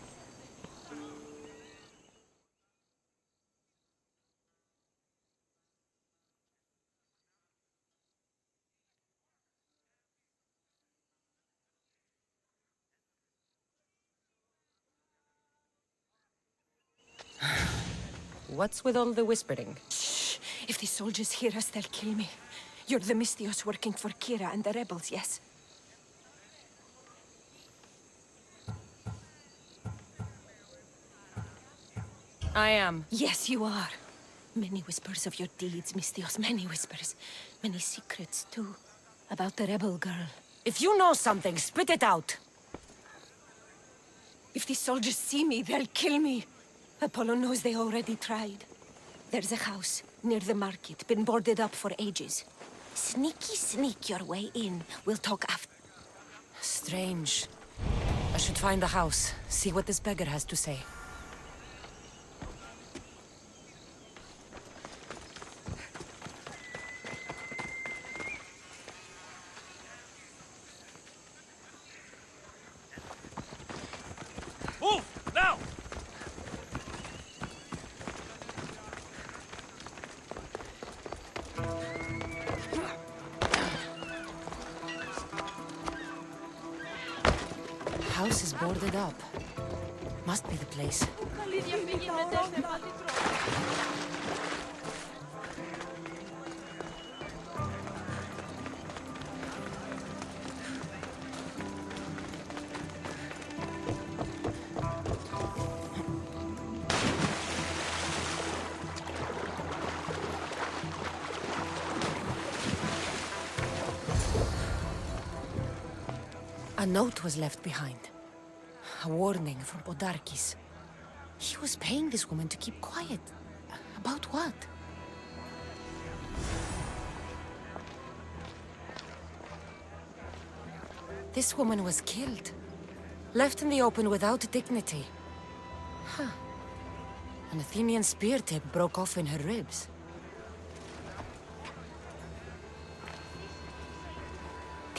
What's with all the whispering? Shh! If the soldiers hear us, they'll kill me. You're the Mystios working for Kira and the rebels, yes? I am. Yes, you are. Many whispers of your deeds, Mystios. Many whispers. Many secrets, too. About the rebel girl. If you know something, spit it out! If the soldiers see me, they'll kill me. Apollo knows they already tried. There's a house near the market, been boarded up for ages. Sneak your way in. We'll talk after. Strange. I should find the house, see what this beggar has to say. Move! Now! House is boarded up. Must be the place. A note was left behind. A warning from Podarkis. He was paying this woman to keep quiet. About what? This woman was killed. Left in the open without dignity. Huh. An Athenian spear tip broke off in her ribs.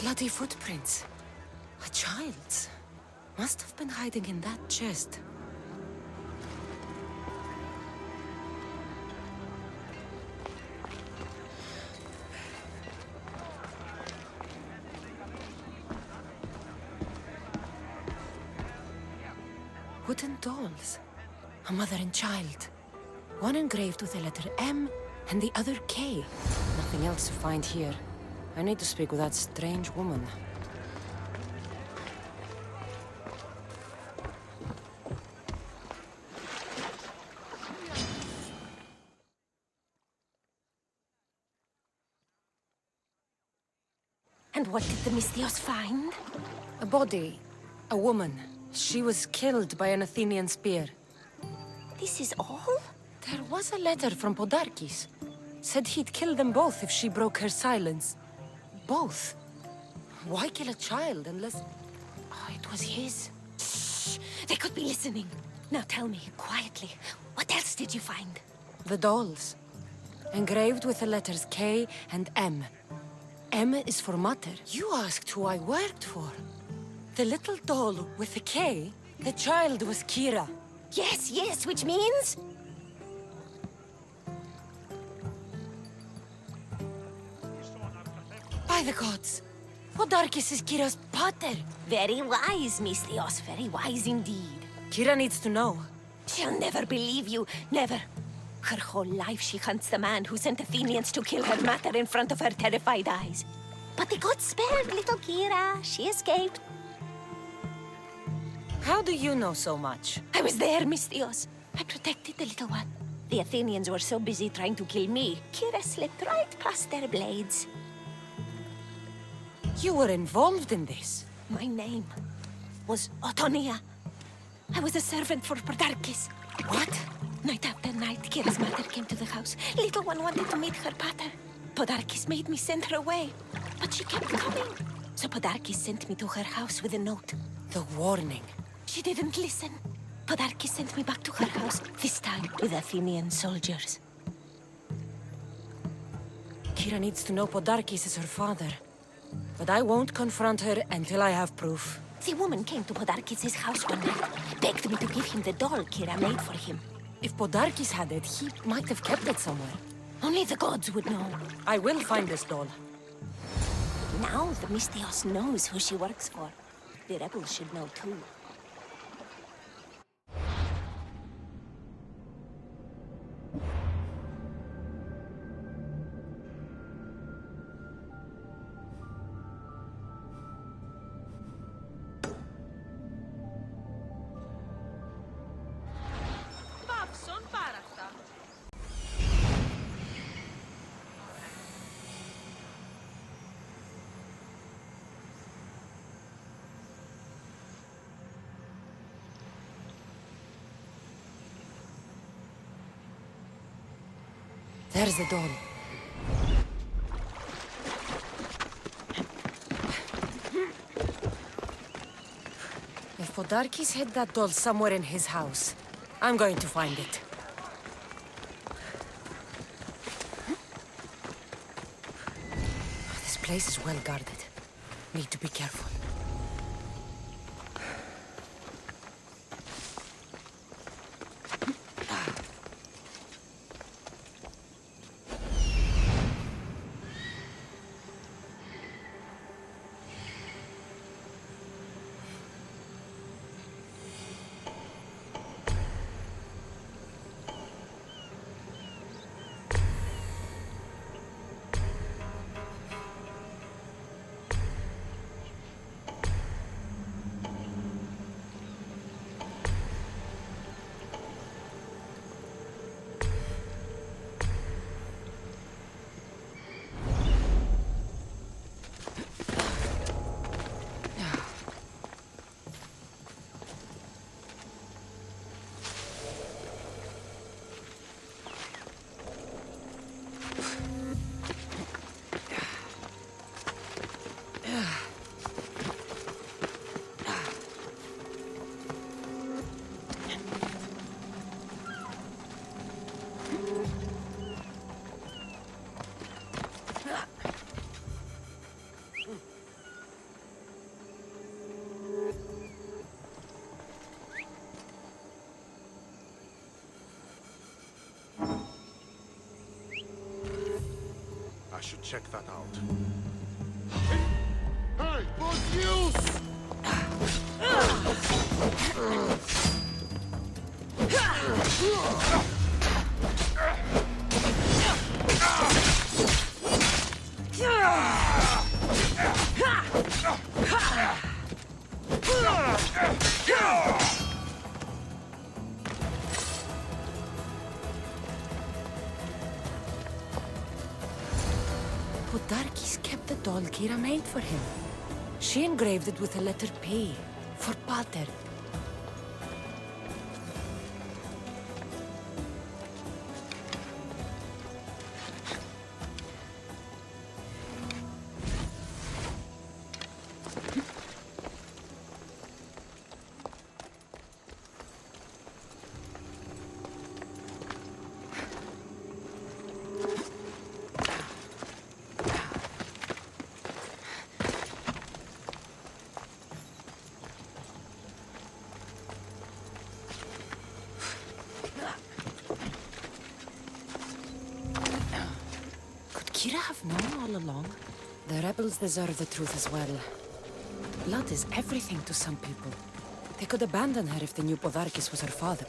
Bloody footprints. A child's. Must have been hiding in that chest. Wooden dolls. A mother and child. One engraved with the letter M and the other K. Nothing else to find here. I need to speak with that strange woman. And what did the Mystios find? A body. A woman. She was killed by an Athenian spear. This is all? There was a letter from Podarkis. Said he'd kill them both if she broke her silence. Both? Why kill a child unless... Oh, it was his. Shh! They could be listening. Now tell me, quietly, what else did you find? The dolls. Engraved with the letters K and M. M is for Mater. You asked who I worked for. The little doll with the K, the child was Kira. Yes, which means? By the gods! Podarkis is Kira's pater. Very wise, Mystios, very wise indeed. Kira needs to know. She'll never believe you, never. Her whole life she hunts the man who sent Athenians to kill her mater in front of her terrified eyes. But the gods spared little Kira. She escaped. How do you know so much? I was there, Mystios. I protected the little one. The Athenians were so busy trying to kill me, Kira slipped right past their blades. You were involved in this. My name was Otonia. I was a servant for Podarkis. What? Night after night, Kira's mother came to the house. Little one wanted to meet her pater. Podarkis made me send her away, but she kept coming. So Podarkis sent me to her house with a note. The warning. She didn't listen. Podarkis sent me back to her house, this time with Athenian soldiers. Kira needs to know Podarkis is her father. But I won't confront her until I have proof. The woman came to Podarkis' house one night, begged me to give him the doll Kira made for him. If Podarkis had it, he might have kept it somewhere. Only the gods would know. I will find this doll. Now the Mystios knows who she works for. The rebels should know too. There's the doll. If Podarkis hid that doll somewhere in his house, I'm going to find it. This place is well guarded. Need to be careful. I should check that out. Hey, both you! Podarkis kept the doll Kira made for him. She engraved it with the letter P, for Pater. Kira have known all along? The rebels deserve the truth as well. Blood is everything to some people. They could abandon her if they knew Podarkis was her father.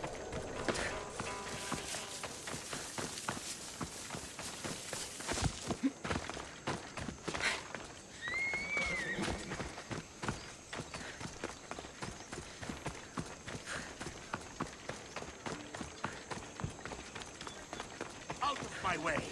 Out of my way!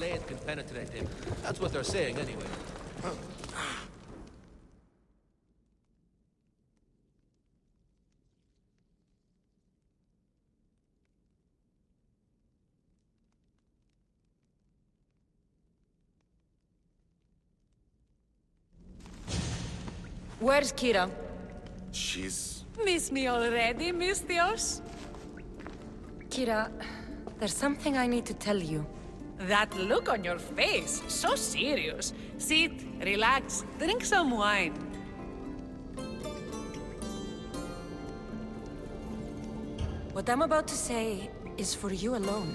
blade can penetrate him. That's what they're saying, anyway. Where's Kira? She's... Miss me already, Mistios? Kira, there's something I need to tell you. That look on your face, so serious. Sit, relax, drink some wine. What I'm about to say is for you alone.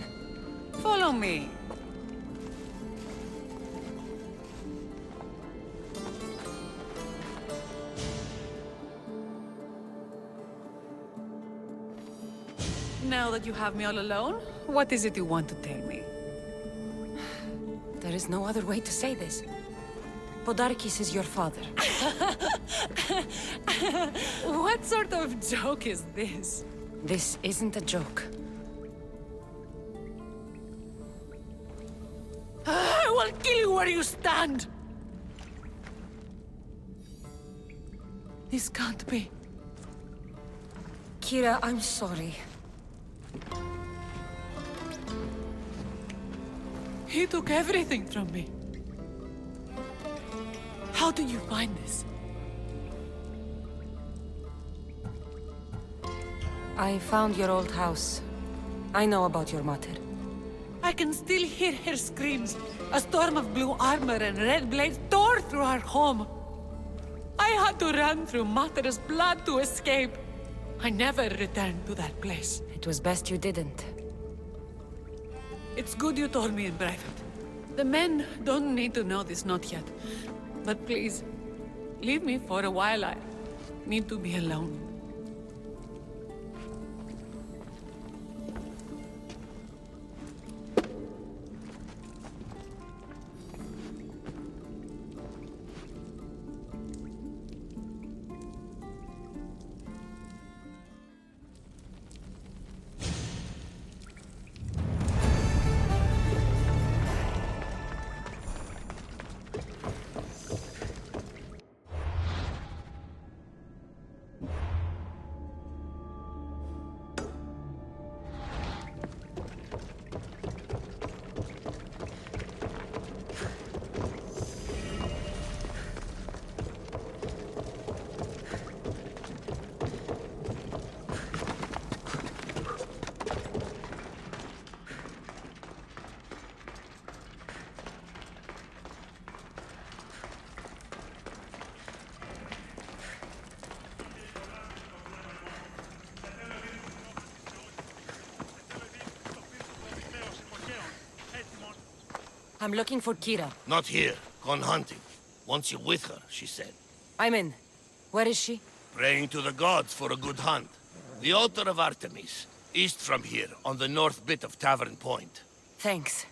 Follow me. Now that you have me all alone, what is it you want to tell me? There is no other way to say this. Podarkis is your father. What sort of joke is this? This isn't a joke. I will kill you where you stand! This can't be. Kira, I'm sorry. He took everything from me. How did you find this? I found your old house. I know about your mother. I can still hear her screams. A storm of blue armor and red blades tore through our home. I had to run through Mater's blood to escape. I never returned to that place. It was best you didn't. It's good you told me in private. The men don't need to know this, not yet. But please, leave me for a while. I need to be alone. I'm looking for Kira. Not here. Gone hunting. Wants you with her, she said. I'm in. Where is she? Praying to the gods for a good hunt. The altar of Artemis, east from here, on the north bit of Tavern Point. Thanks.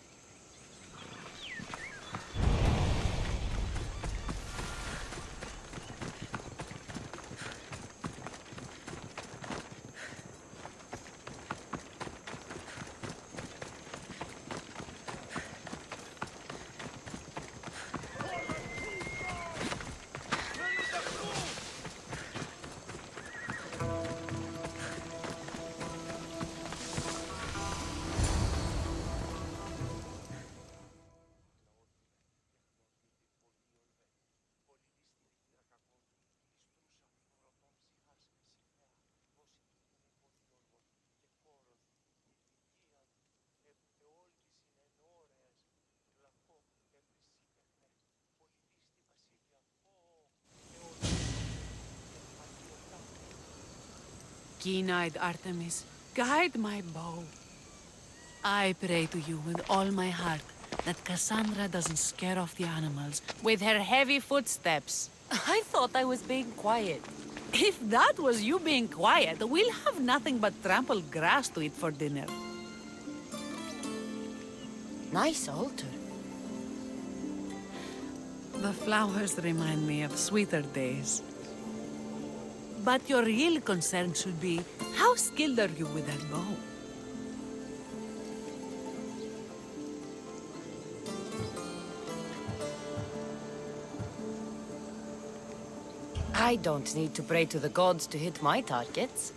Keen-eyed Artemis, guide my bow. I pray to you with all my heart that Cassandra doesn't scare off the animals with her heavy footsteps. I thought I was being quiet. If that was you being quiet, we'll have nothing but trampled grass to eat for dinner. Nice altar. The flowers remind me of sweeter days. But your real concern should be, how skilled are you with that bow? I don't need to pray to the gods to hit my targets.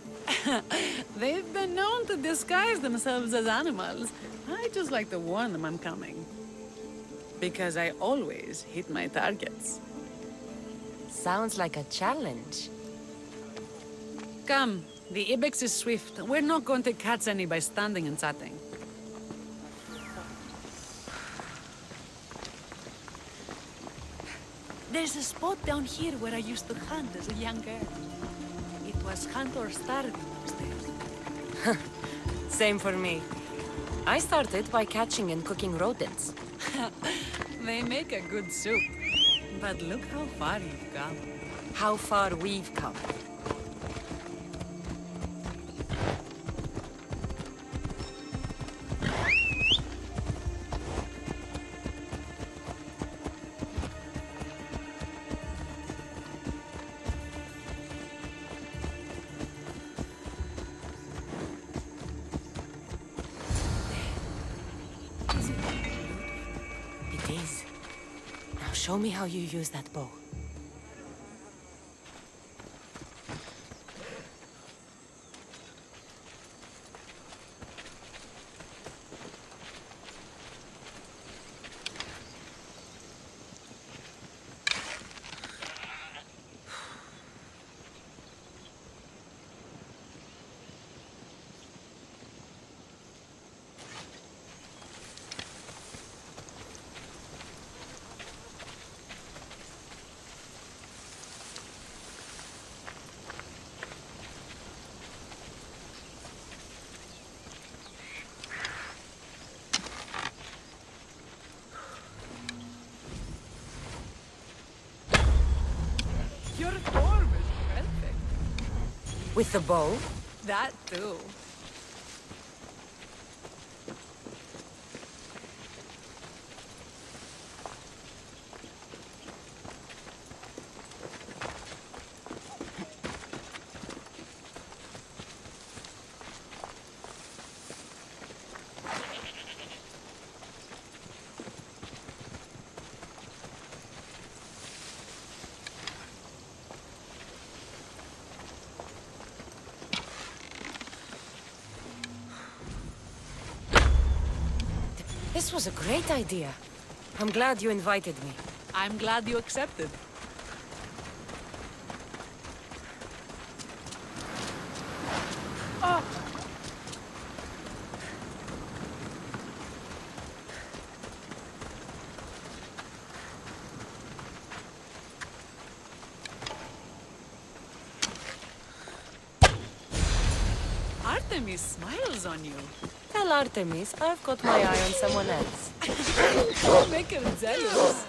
They've been known to disguise themselves as animals. I just like to warn them I'm coming. Because I always hit my targets. Sounds like a challenge. Come, the ibex is swift. We're not going to catch any by standing and chatting. There's a spot down here where I used to hunt as a young girl. It was hunt or starve upstairs. Same for me. I started by catching and cooking rodents. They make a good soup. But look how far you've come. How far we've come. It is. Now show me how you use that bow. Your form is perfect. With the bow? That too. This was a great idea. I'm glad you invited me. I'm glad you accepted. Oh. Artemis smiles on you. Tell Artemis I've got my eye on someone else. Don't make her jealous.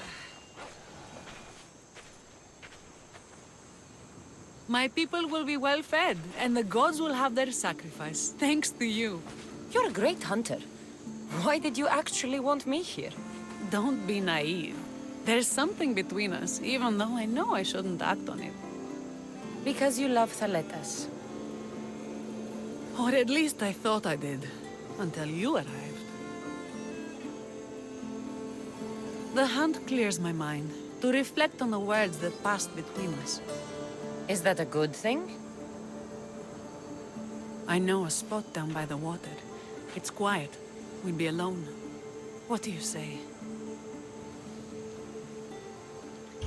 My people will be well fed, and the gods will have their sacrifice, thanks to you. You're a great hunter. Why did you actually want me here? Don't be naive. There's something between us, even though I know I shouldn't act on it. Because you love Thaletas. Or at least I thought I did, until you arrived. The hunt clears my mind, to reflect on the words that passed between us. Is that a good thing? I know a spot down by the water. It's quiet. We'd be alone. What do you say?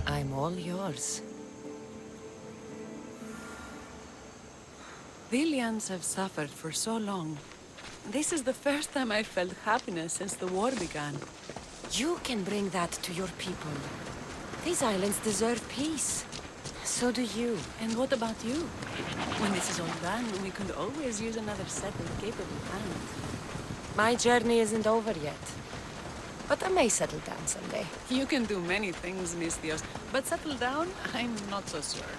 I'm all yours. The Ilians have suffered for so long. This is the first time I've felt happiness since the war began. You can bring that to your people. These islands deserve peace. So do you. And what about you? When this is all done, we could always use another set of capable hands. My journey isn't over yet. But I may settle down someday. You can do many things, Mistios, but settle down, I'm not so sure.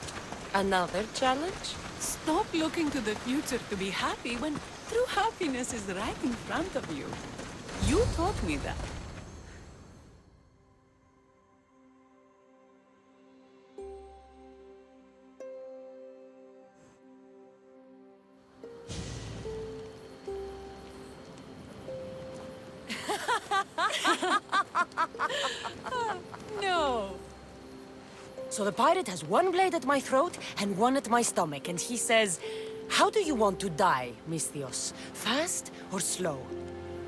Another challenge? Stop looking to the future to be happy when true happiness is right in front of you. You taught me that. No! So the pirate has one blade at my throat and one at my stomach, and he says, "How do you want to die, Misthios? Fast or slow?"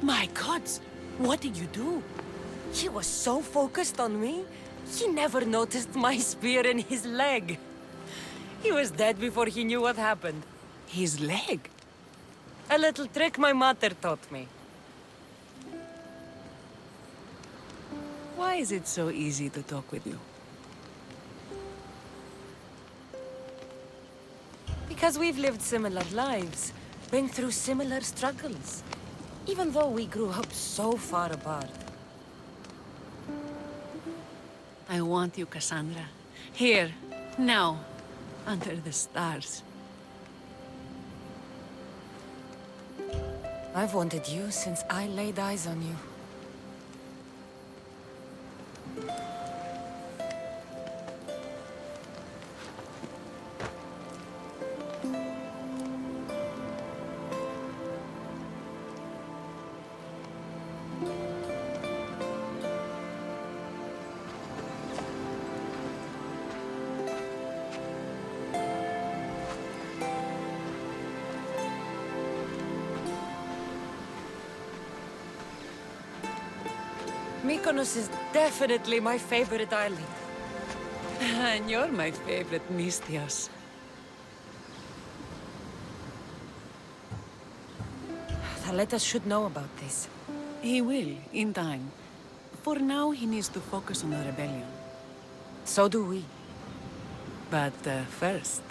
My gods, what did you do? He was so focused on me, he never noticed my spear in his leg. He was dead before he knew what happened. His leg? A little trick my mother taught me. Why is it so easy to talk with you? Because we've lived similar lives, been through similar struggles, even though we grew up so far apart. I want you, Cassandra. Here, now, under the stars. I've wanted you since I laid eyes on you. Mykonos is definitely my favorite island. And you're my favorite, Misthios. Thaletas should know about this. He will, in time. For now, he needs to focus on the rebellion. So do we. But first...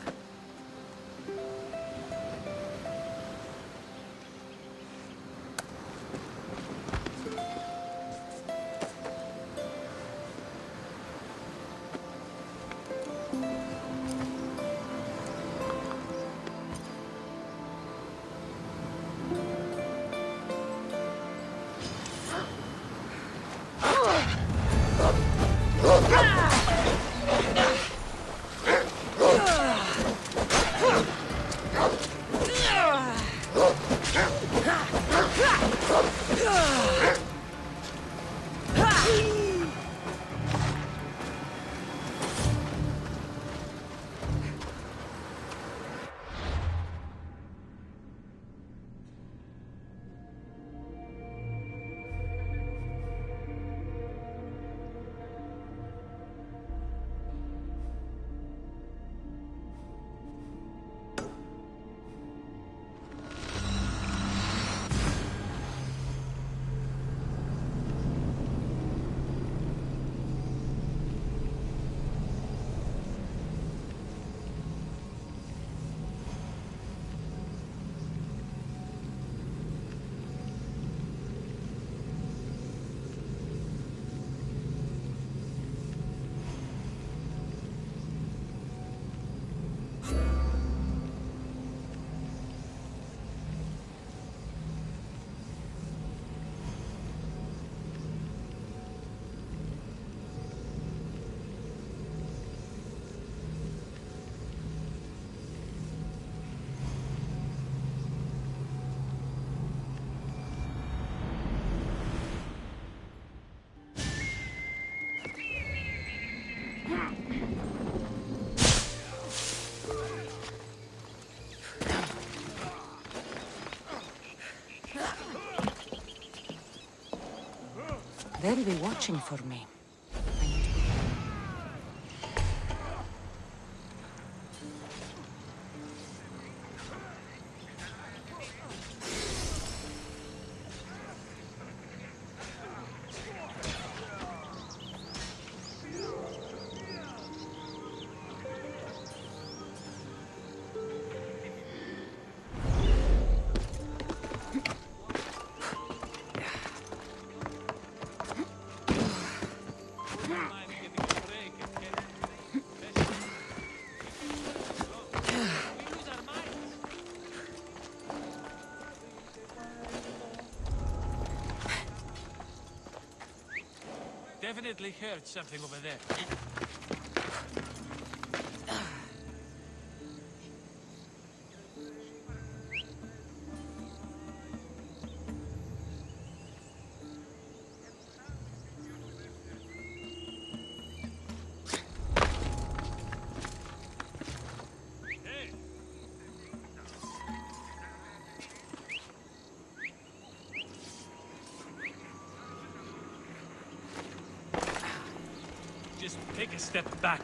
They'll be watching for me. Definitely heard something over there. just take a step back.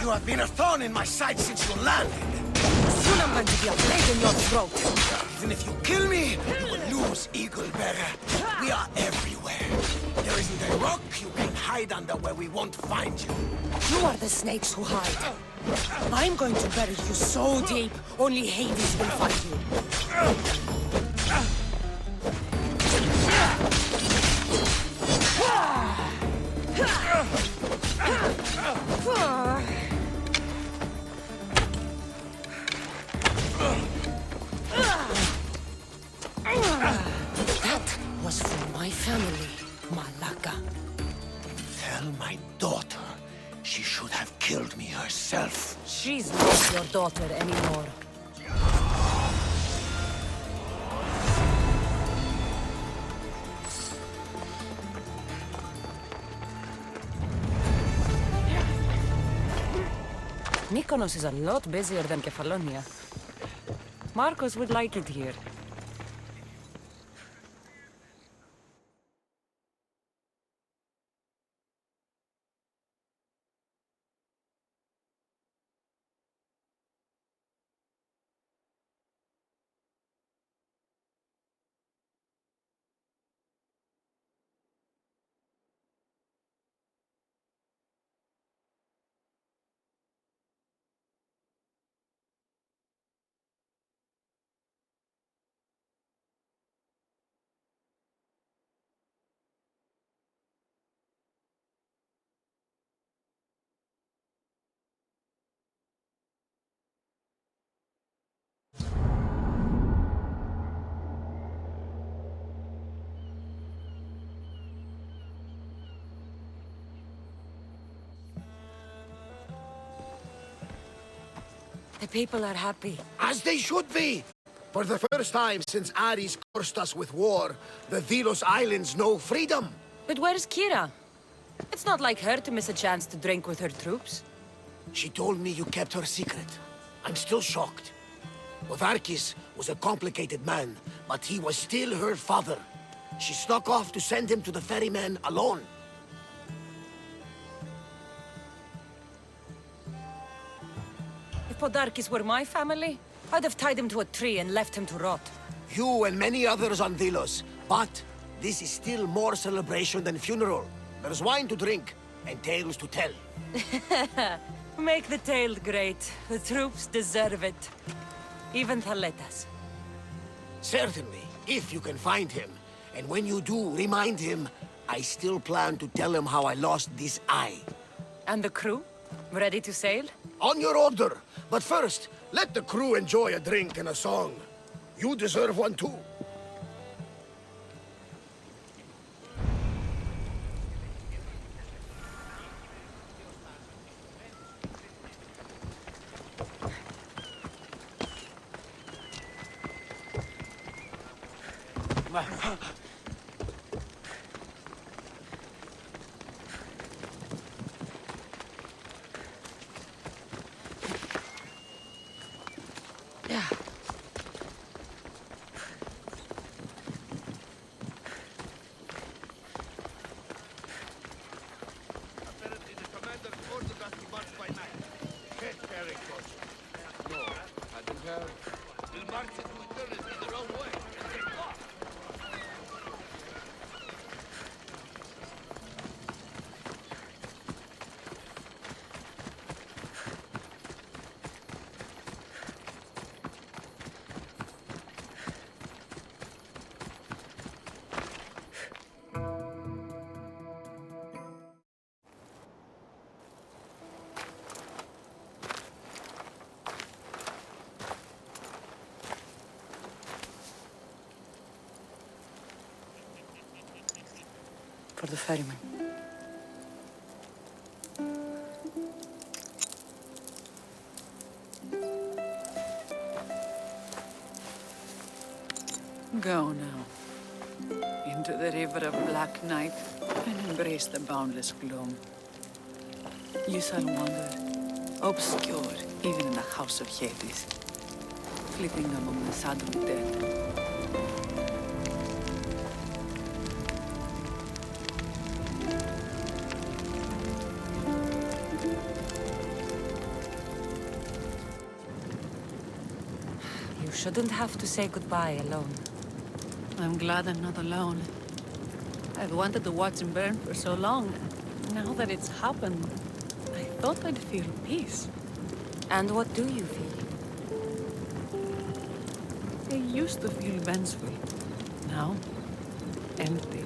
You have been a thorn in my side since you landed. Soon I'm going to be a blade in your throat. Even if you kill me, you will lose, Eagle Bearer. We are everywhere. There isn't a rock you can hide under where we won't find you. You are the snakes who hide. I'm going to bury you so deep, only Hades will find you. That was for my family, Malaka. Tell my daughter she should have killed me herself. She's not your daughter anymore. Mykonos is a lot busier than Kefalonia. Marcos would like it here. The people are happy. As they should be! For the first time since Ares cursed us with war, the Delos Islands know freedom! But where's Kira? It's not like her to miss a chance to drink with her troops. She told me you kept her secret. I'm still shocked. Otharkis was a complicated man, but he was still her father. She snuck off to send him to the ferryman alone. If Podarkis were my family, I'd have tied him to a tree and left him to rot. You and many others on Delos. But this is still more celebration than funeral. There's wine to drink and tales to tell. Make the tale great. The troops deserve it. Even Thaletas. Certainly, if you can find him. And when you do, remind him, I still plan to tell him how I lost this eye. And the crew? Ready to sail? On your order. But first, let the crew enjoy a drink and a song. You deserve one too. Apparently the commander ordered us to march by night. Head carrying torches. No, I don't have. We'll march into eternity the wrong way and get lost. for the ferryman. Go now. Into the river of black night and embrace the boundless gloom. You shall wander, obscure even in the house of Hades, flitting among the sodden dead. You shouldn't have to say goodbye alone. I'm glad I'm not alone. I've wanted to watch him burn for so long. Now that it's happened, I thought I'd feel peace. And what do you feel? I used to feel vengeful. Now, empty.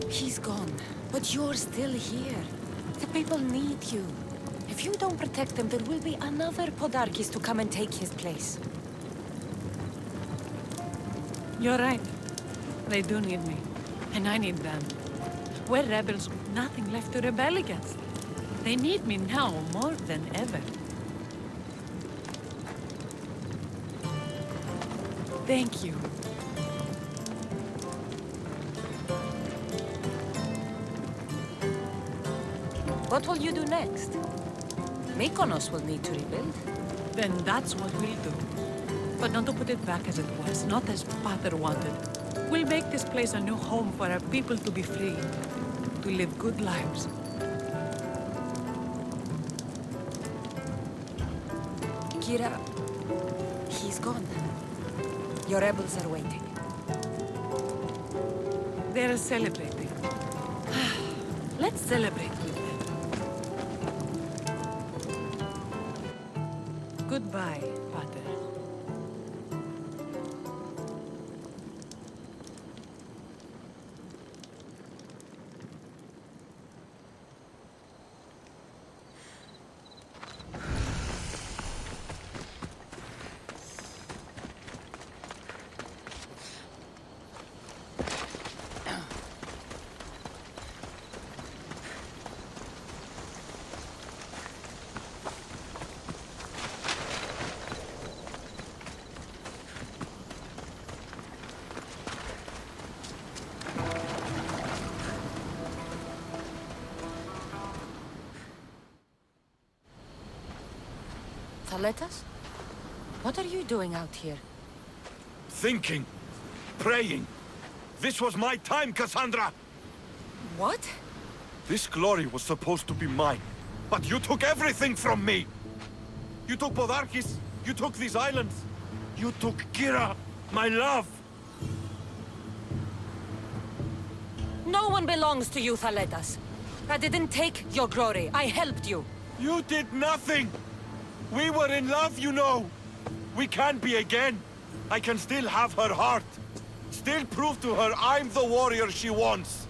He's gone, but you're still here. The people need you. If you don't protect them, there will be another Podarkis to come and take his place. You're right. They do need me. And I need them. We're rebels with nothing left to rebel against. They need me now more than ever. Thank you. What will you do next? Mykonos will need to rebuild. Then that's what we'll do. But not to put it back as it was, not as Pater wanted. We'll make this place a new home for our people to be free, to live good lives. Kira, he's gone. Your rebels are waiting. They're celebrating. Let's celebrate with them. Goodbye, Pater. Thaletas? What are you doing out here? Thinking. Praying. This was my time, Cassandra! What? This glory was supposed to be mine. But you took everything from me! You took Podarkis, you took these islands, you took Kira, my love! No one belongs to you, Thaletas. I didn't take your glory. I helped you. You did nothing! We were in love, you know! We can be again. I can still have her heart. Still prove to her I'm the warrior she wants.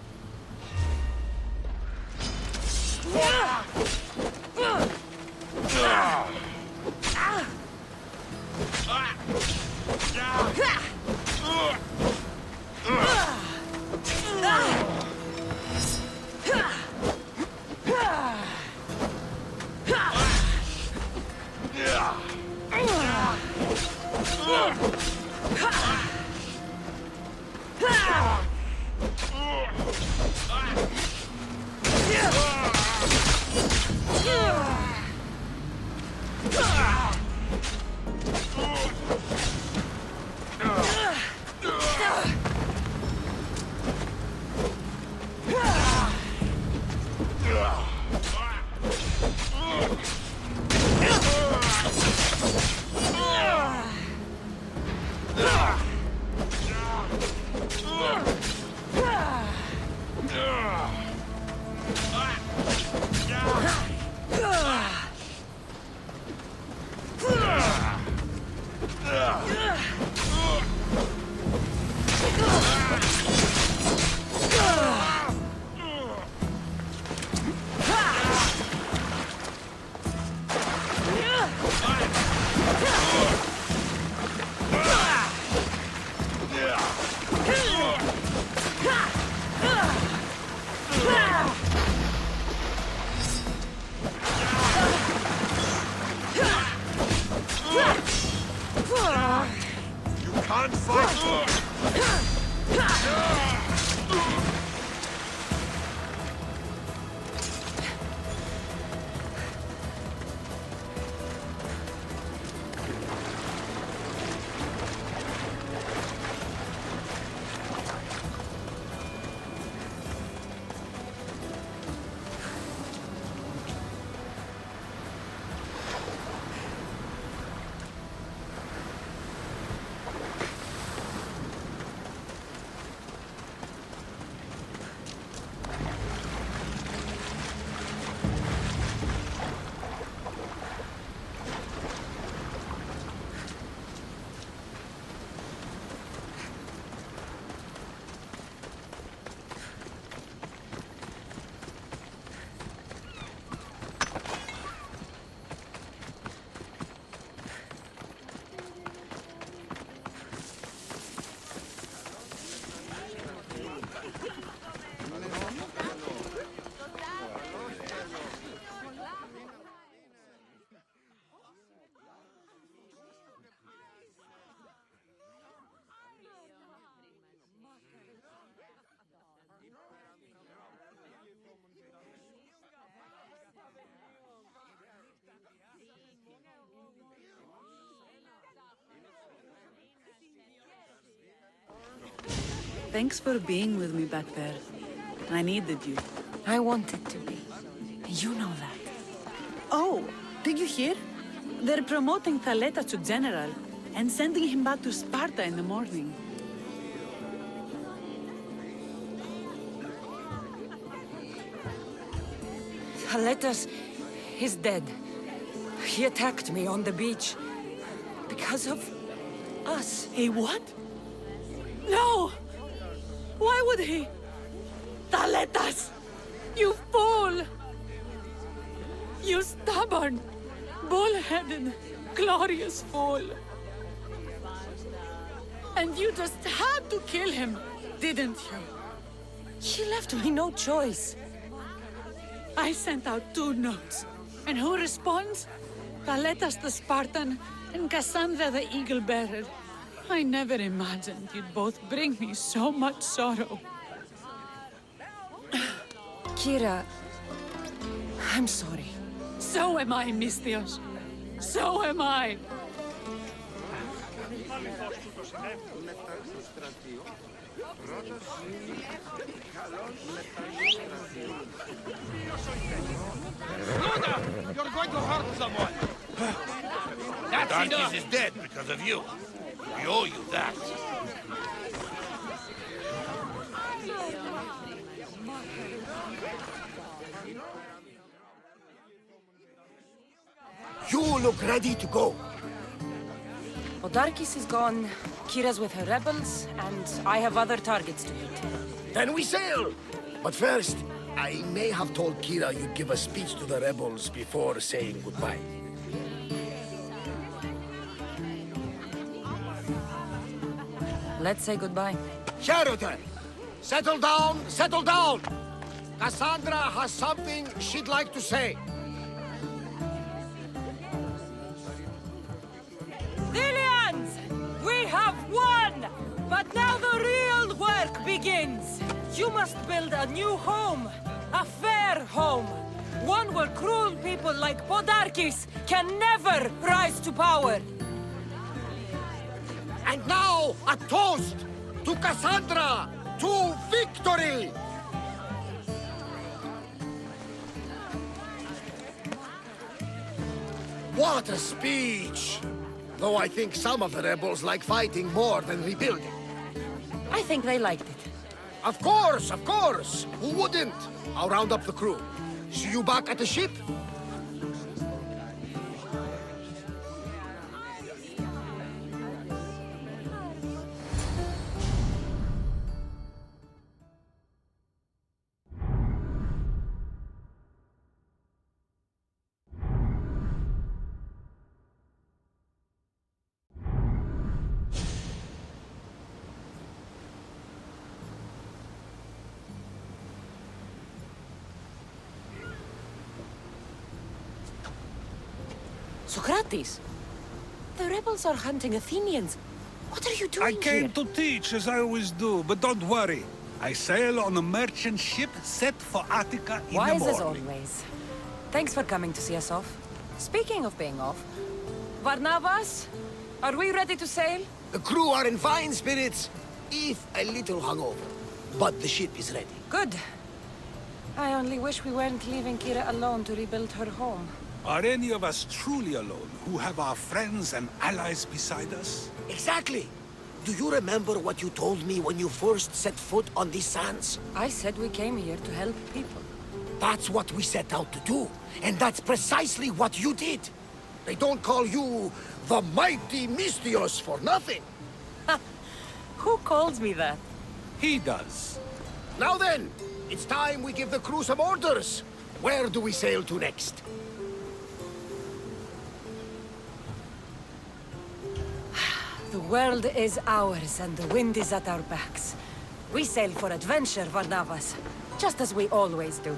Thanks for being with me back there. I needed you. I wanted to be. You know that. Oh, did you hear? They're promoting Thaleta to general and sending him back to Sparta in the morning. Haletas is dead. He attacked me on the beach. Because of us. He what? No! Why would he? Thaletas! You fool! You stubborn, bull-headed, glorious fool! And you just had to kill him, didn't you? He left me no choice. I sent out 2 notes. And who responds? Thaletas the Spartan and Cassandra the Eagle Bearer. I never imagined you'd both bring me so much sorrow. Kira, I'm sorry. So am I, Misthios. So am I. You're going to hurt someone! That's enough! is dead because of you. We owe you that. You look ready to go. Odarkis is gone, Kira's with her rebels, and I have other targets to hit. Then we sail! But first, I may have told Kira you'd give a speech to the rebels before saying goodbye. Let's say goodbye. Sheridan! Settle down, settle down! Cassandra has something she'd like to say. Zillions! We have won! But now the real work begins! You must build a new home. A fair home. One where cruel people like Podarkis can never rise to power. And now, a toast to Cassandra! To victory! What a speech! Though I think some of the rebels like fighting more than rebuilding. I think they liked it. Of course, of course! Who wouldn't? I'll round up the crew. See you back at the ship? Socrates! The rebels are hunting Athenians. What are you doing I came here? to teach, as I always do, but don't worry. I sail on a merchant ship set for Attica in the Wise morning. as always. Thanks for coming to see us off. Speaking of being off, Varnavas, are we ready to sail? The crew are in fine spirits, if a little hungover. But the ship is ready. Good. I only wish we weren't leaving Kira alone to rebuild her home. Are any of us truly alone, who have our friends and allies beside us? Exactly! Do you remember what you told me when you first set foot on these sands? I said we came here to help people. That's what we set out to do, and that's precisely what you did. They don't call you the mighty Misthios for nothing. Who calls me that? He does. Now then, it's time we give the crew some orders. Where do we sail to next? The world is ours and the wind is at our backs. We sail for adventure, Varnavas, just as we always do.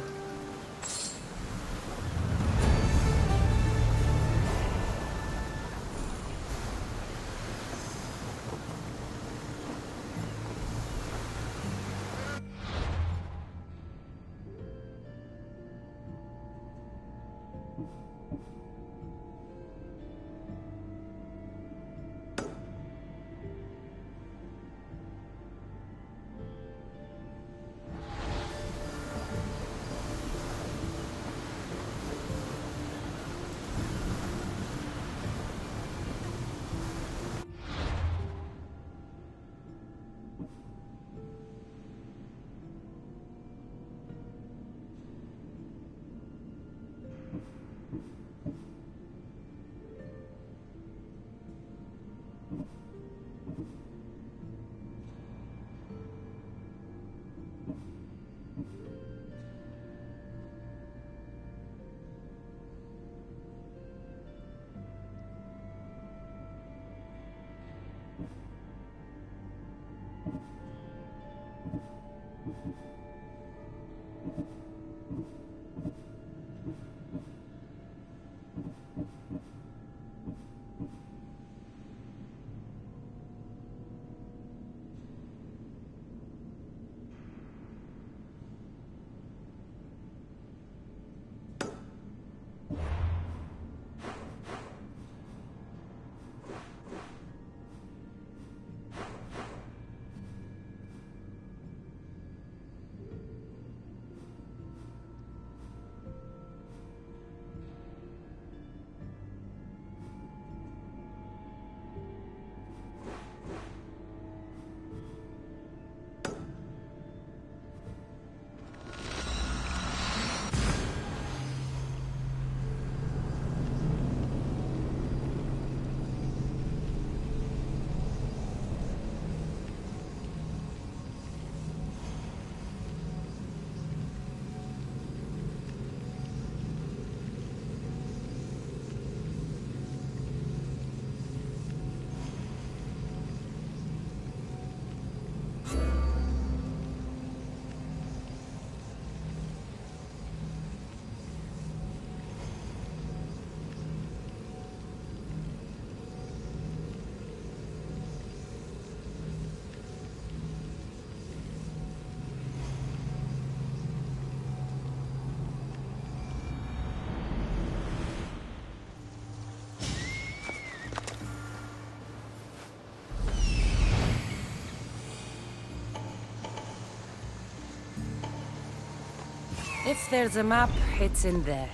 If there's a map, it's in there.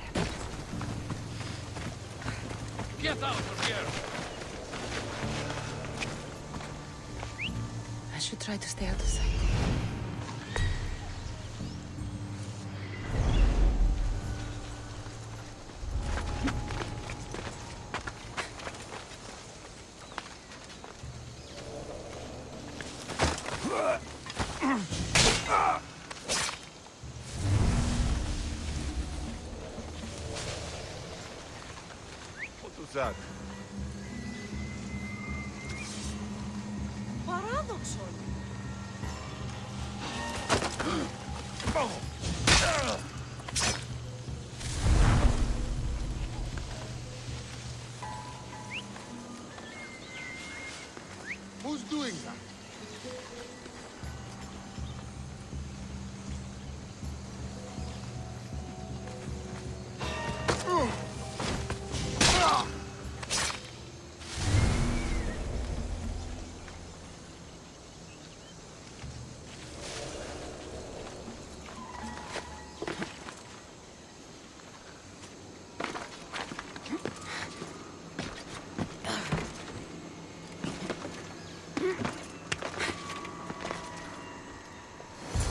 Get out of here! I should try to stay out of sight. What was that? Who's doing that?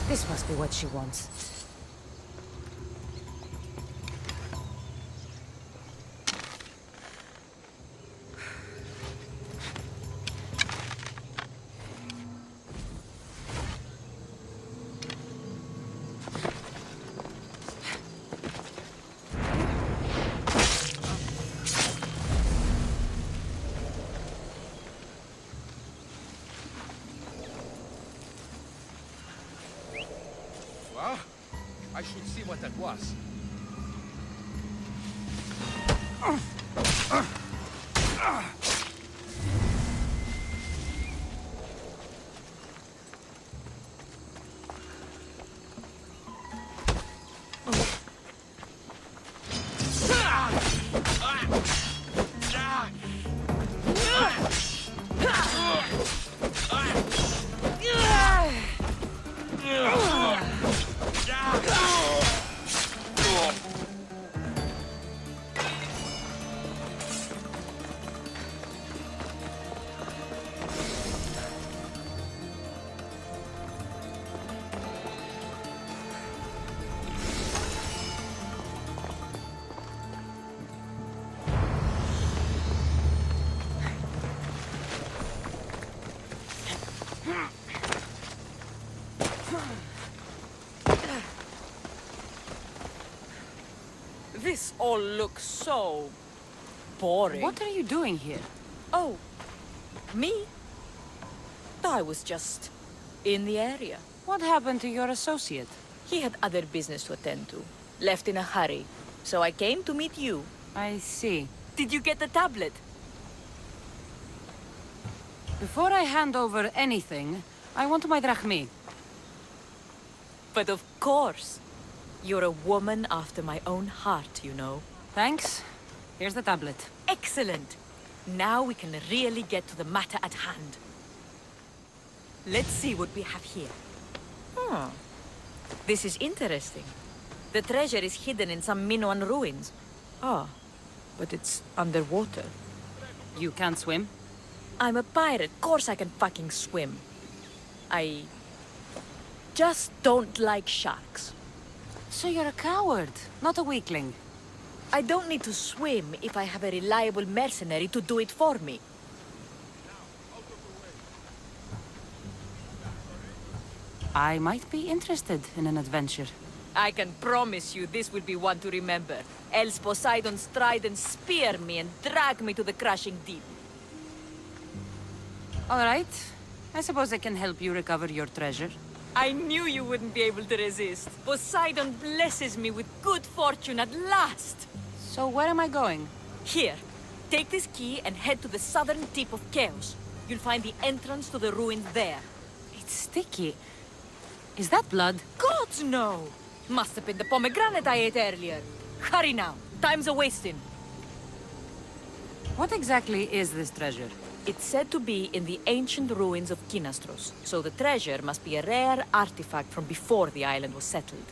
This must be what she wants. Well, I should see what that was. This all looks so boring. What are you doing here? Oh, me? I was just in the area. What happened to your associate? He had other business to attend to. Left in a hurry. So I came to meet you. I see. Did you get the tablet? Before I hand over anything, I want my drachmi. But of course. You're a woman after my own heart, you know. Thanks. Here's the tablet. Excellent. Now we can really get to the matter at hand. Let's see what we have here. This is interesting. The treasure is hidden in some Minoan ruins. Ah, but it's underwater. You can't swim? I'm a pirate. Course I can fucking swim. I just don't like sharks. So you're a coward, not a weakling. I don't need to swim if I have a reliable mercenary to do it for me. I might be interested in an adventure. I can promise you this will be one to remember. Else Poseidon's trident spear me and drag me to the crushing deep. All right. I suppose I can help you recover your treasure. I knew you wouldn't be able to resist. Poseidon blesses me with good fortune at last. So where am I going? Here. Take this key and head to the southern tip of Chaos. You'll find the entrance to the ruins there. It's sticky. Is that blood? Gods, no! Must have been the pomegranate I ate earlier. Hurry now. Time's a-wasting. What exactly is this treasure? It's said to be in the ancient ruins of Kinastros, so the treasure must be a rare artifact from before the island was settled.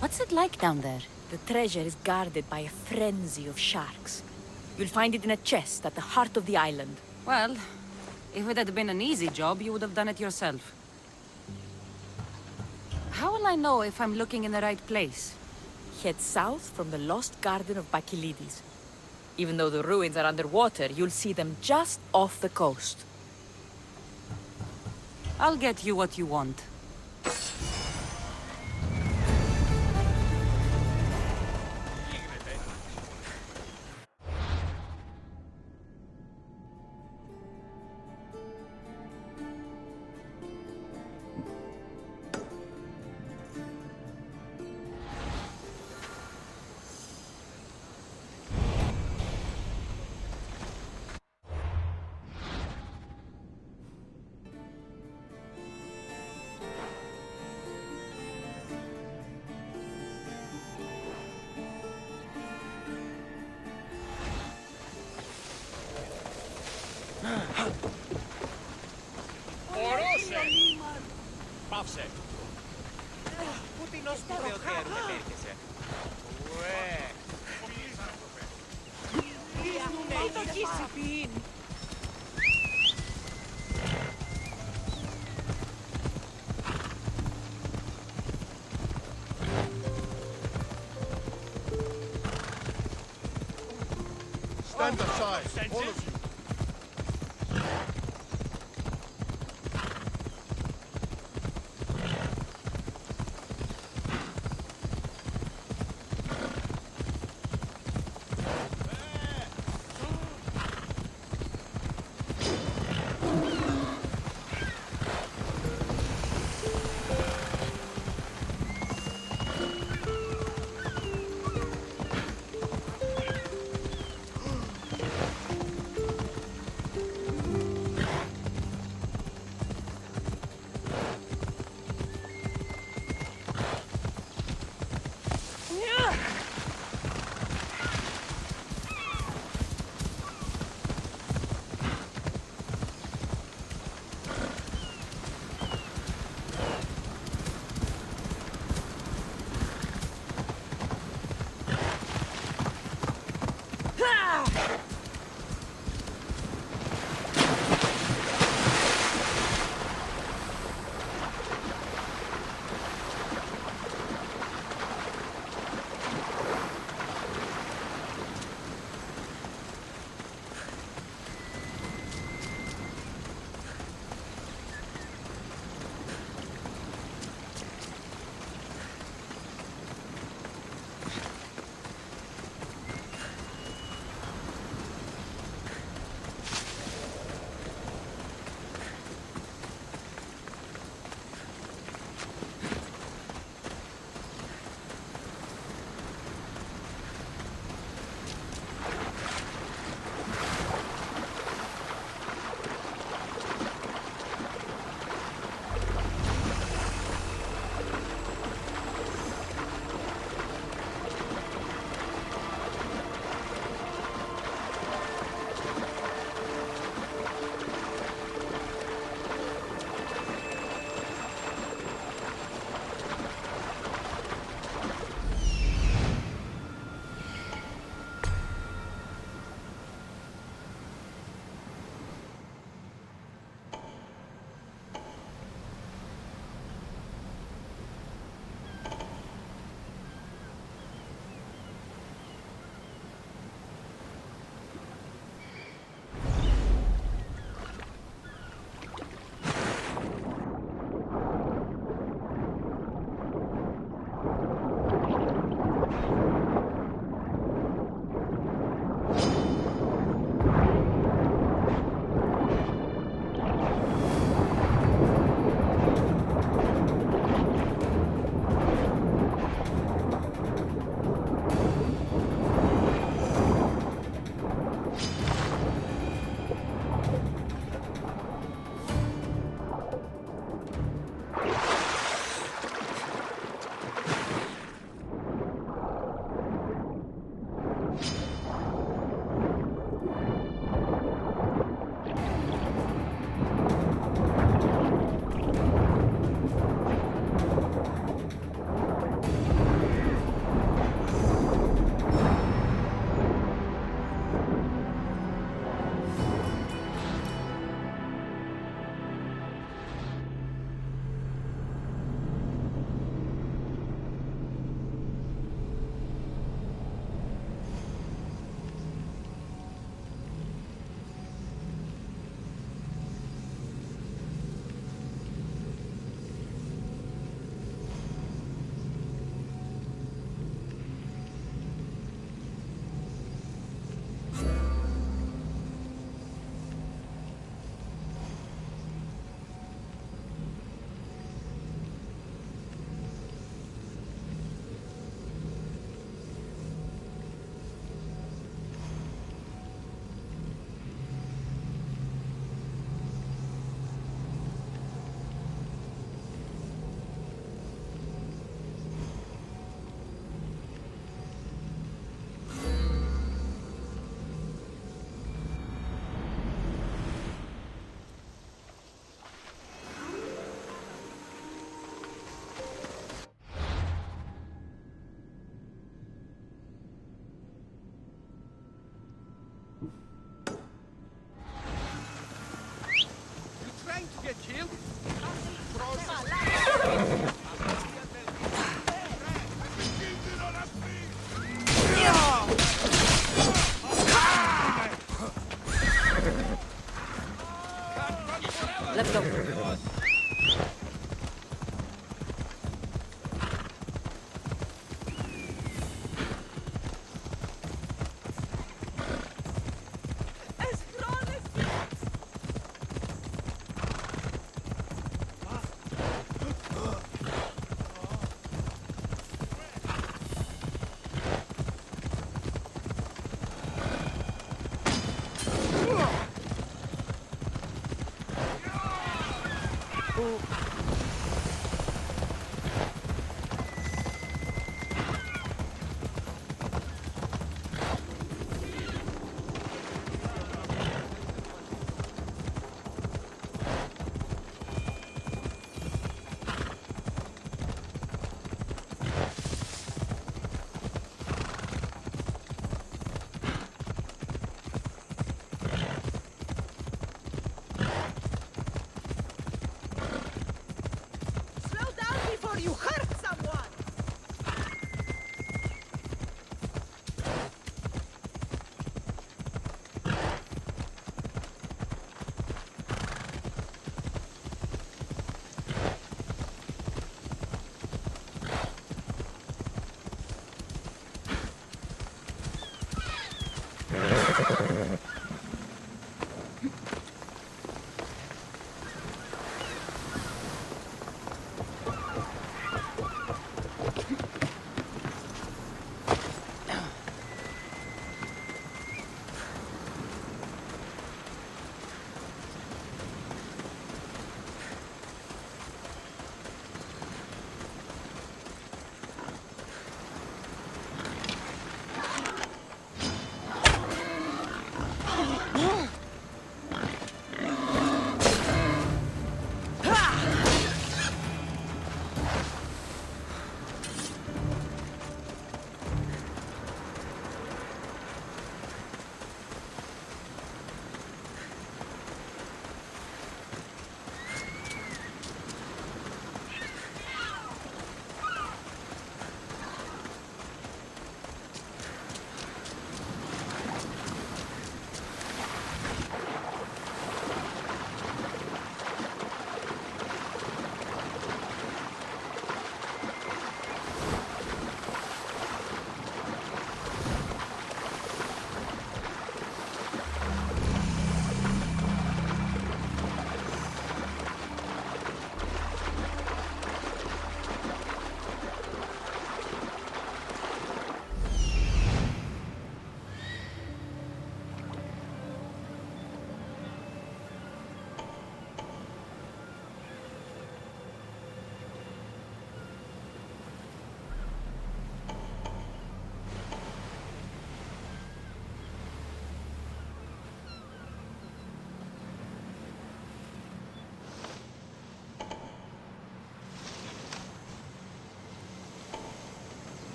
What's it like down there? The treasure is guarded by a frenzy of sharks. You'll find it in a chest at the heart of the island. Well, if it had been an easy job, you would have done it yourself. How will I know if I'm looking in the right place? Head south from the lost garden of Bacchylides. Even though the ruins are underwater, you'll see them just off the coast. I'll get you what you want. Pavse. Putinos pureuteerunne perkese. Ue. Stand aside, all of you.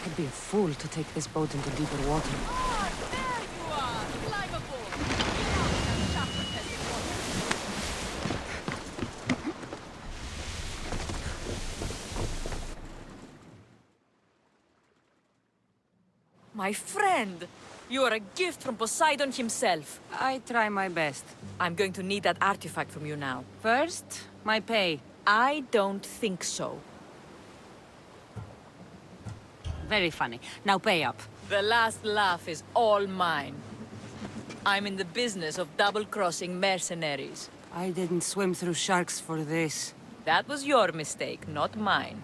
I'd be a fool to take this boat into deeper water. Ah, there you are! Climb aboard! Get out of that protected water. My friend! You are a gift from Poseidon himself. I try my best. I'm going to need that artifact from you now. First, my pay. I don't think so. Very funny. Now pay up. The last laugh is all mine. I'm in the business of double-crossing mercenaries. I didn't swim through sharks for this. That was your mistake, not mine.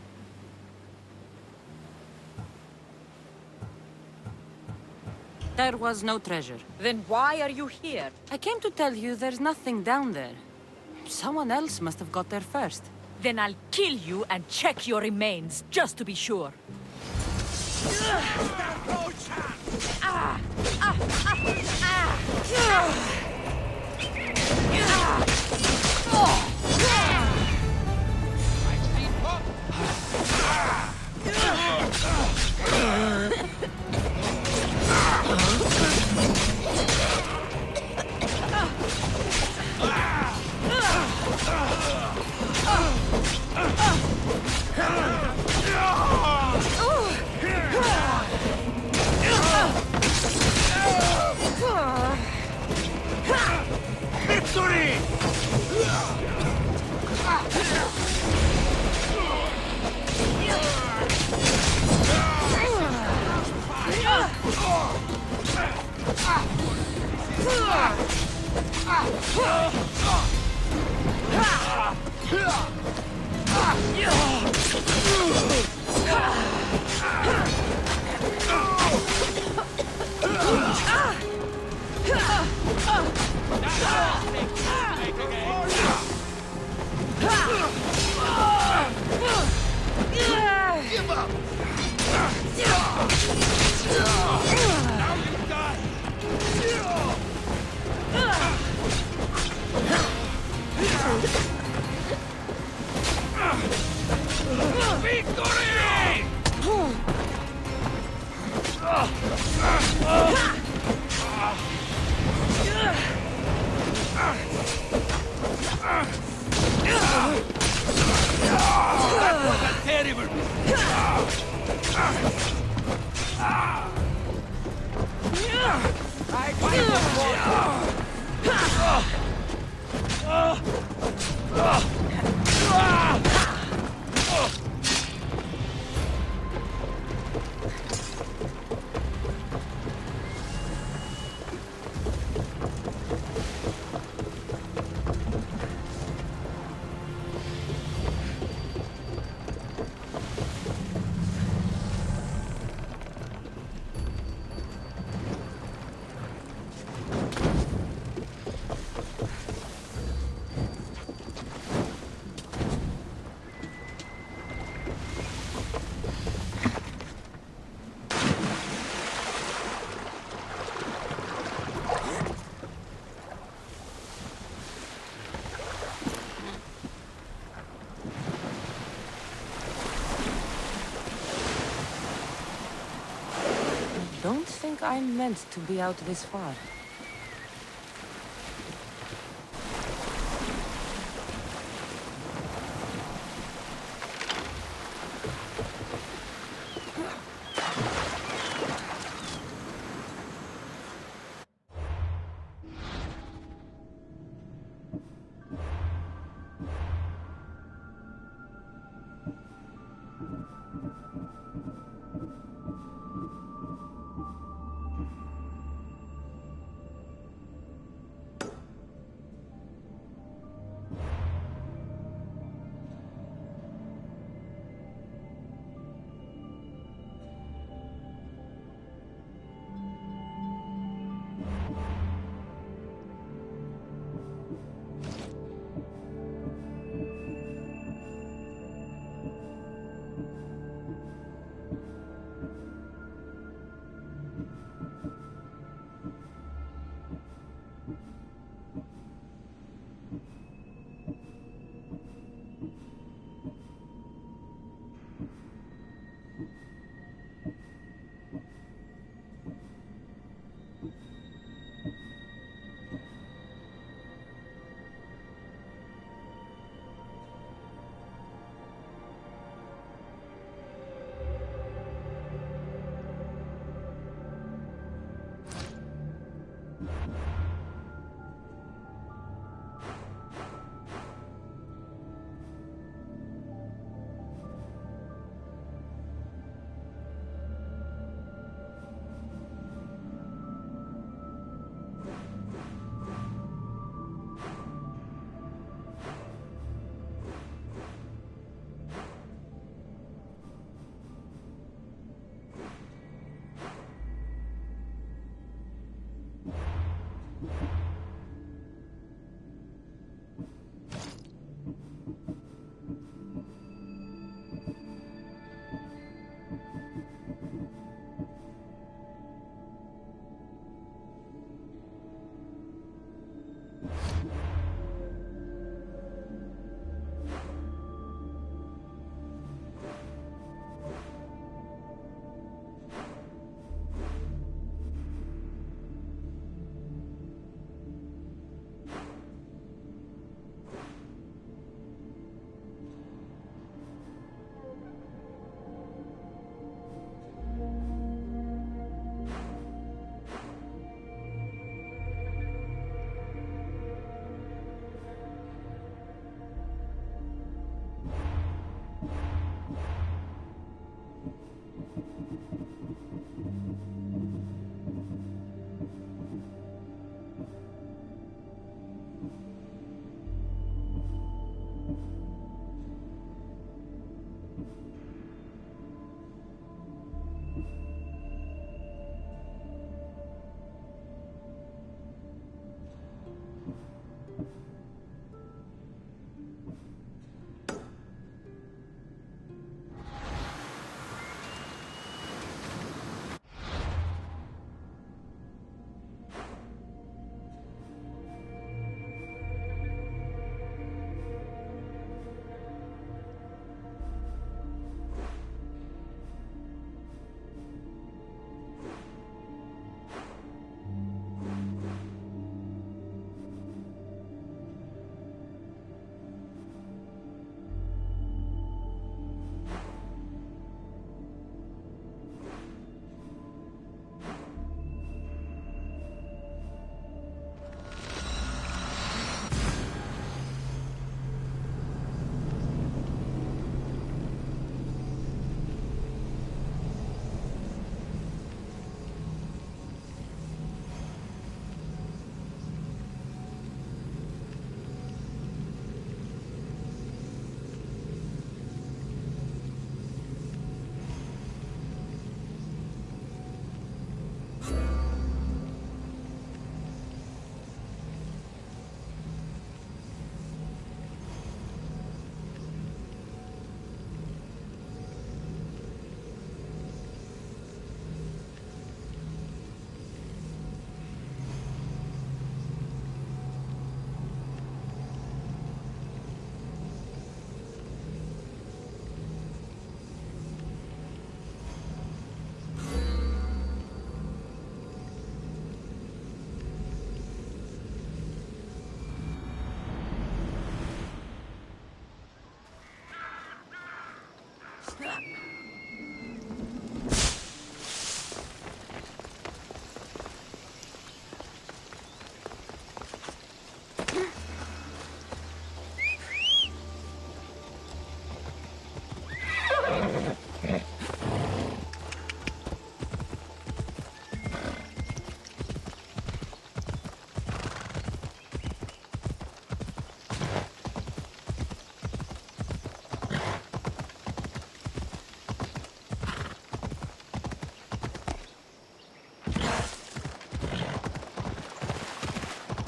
There was no treasure. Then why are you here? I came to tell you there's nothing down there. Someone else must have got there first. Then I'll kill you and check your remains, just to be sure. Give up! Now you die! Victory! That was a terrible... I fight Don't think I'm meant to be out this far.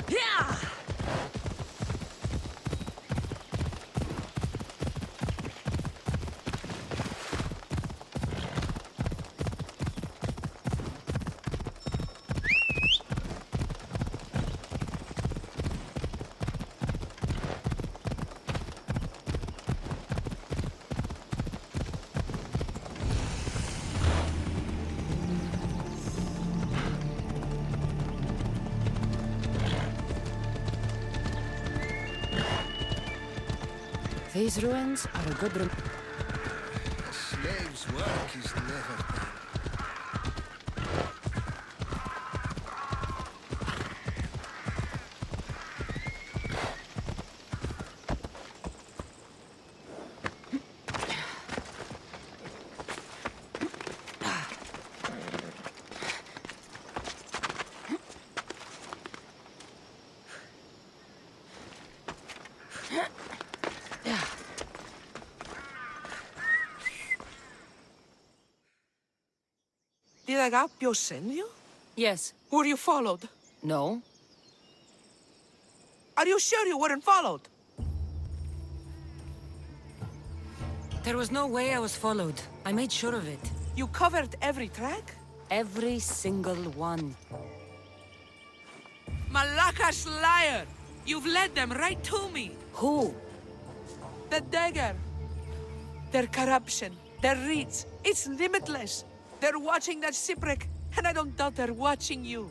Yeah! These ruins are a good Slave's work is never done. Did Agapio send you? Yes. Were you followed? No. Are you sure you weren't followed? There was no way I was followed. I made sure of it. You covered every track? Every single one. Malaka's liar! You've led them right to me! Who? The dagger! Their corruption, their reach, it's limitless! They're watching that shipwreck, and I don't doubt they're watching you.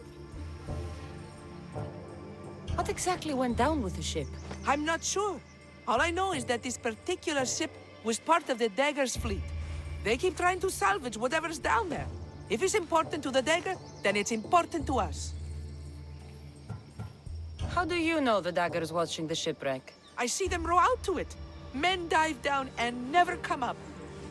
What exactly went down with the ship? I'm not sure. All I know is that this particular ship was part of the Dagger's fleet. They keep trying to salvage whatever's down there. If it's important to the Dagger, then it's important to us. How do you know the dagger's watching the shipwreck? I see them row out to it. Men dive down and never come up.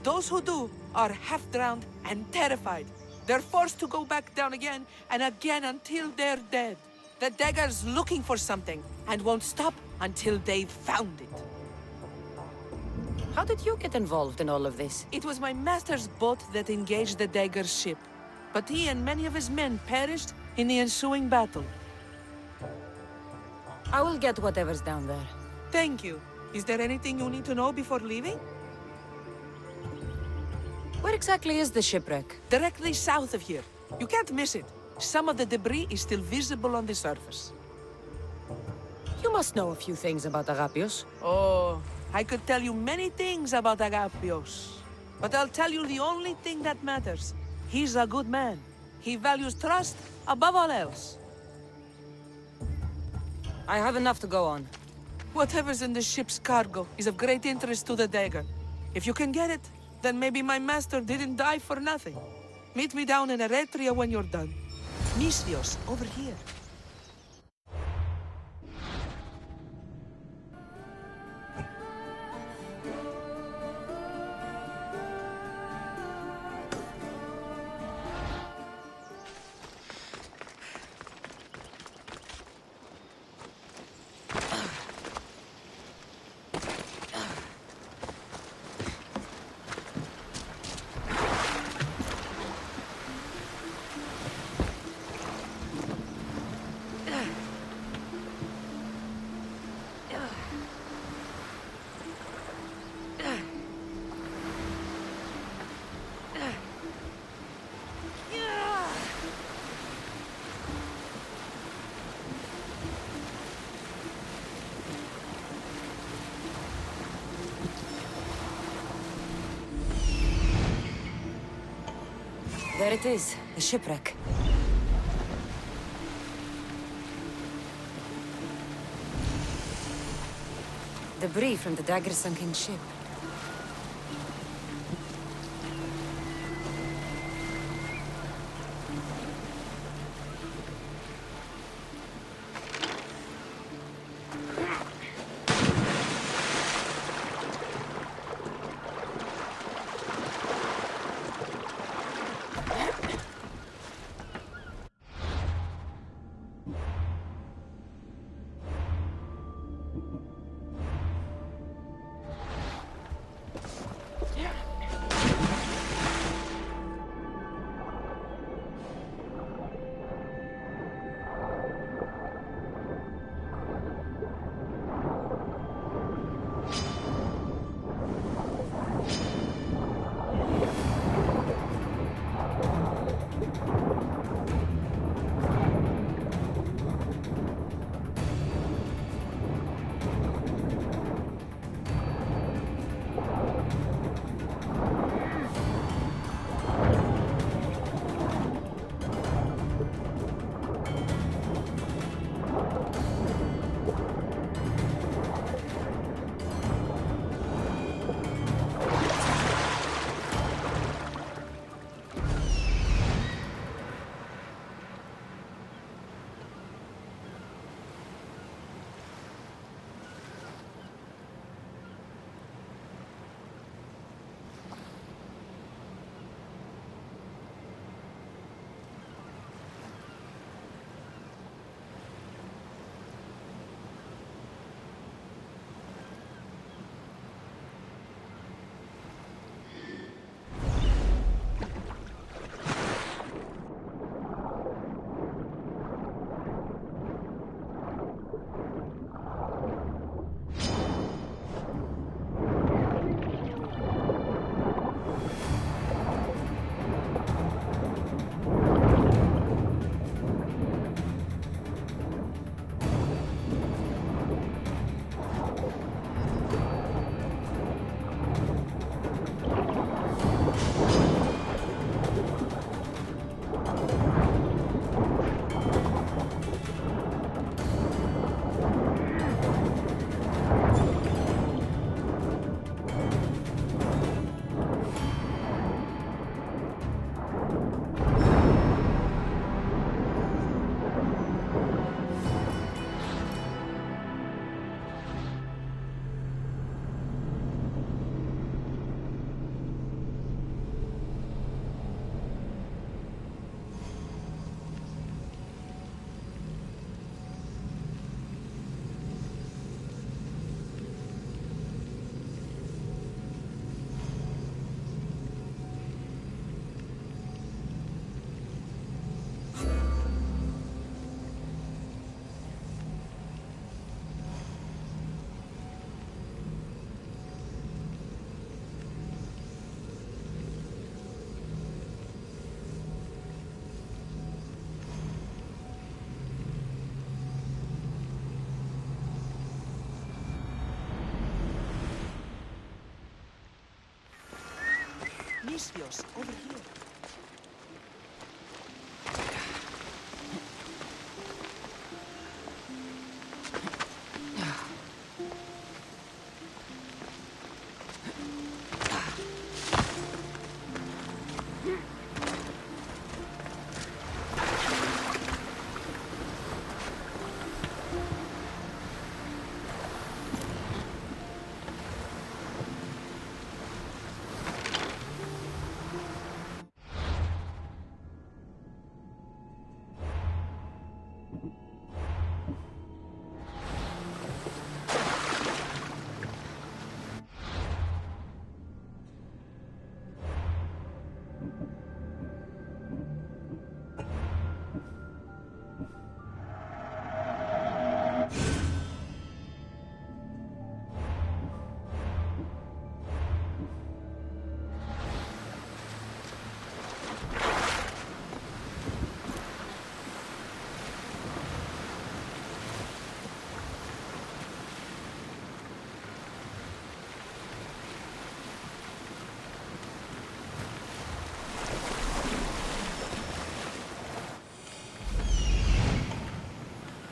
Those who do are half-drowned and terrified. They're forced to go back down again and again until they're dead. The Dagger's looking for something and won't stop until they've found it. How did you get involved in all of this? It was my master's boat that engaged the Dagger's ship, but he and many of his men perished in the ensuing battle. I will get whatever's down there. Thank you. Is there anything you need to know before leaving? Where exactly is the shipwreck? Directly south of here. You can't miss it. Some of the debris is still visible on the surface. You must know a few things about Agapios. Oh, I could tell you many things about Agapios. But I'll tell you the only thing that matters. He's a good man. He values trust above all else. I have enough to go on. Whatever's in the ship's cargo is of great interest to the Dagger. If you can get it, then maybe my master didn't die for nothing. Meet me down in Eretria when you're done. Misios, over here. There it is, the shipwreck. Debris from the dagger's sunken ship. Odysseus, over here.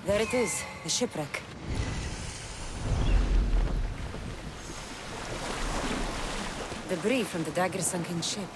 There it is, the shipwreck. Debris from the dagger-sunken ship.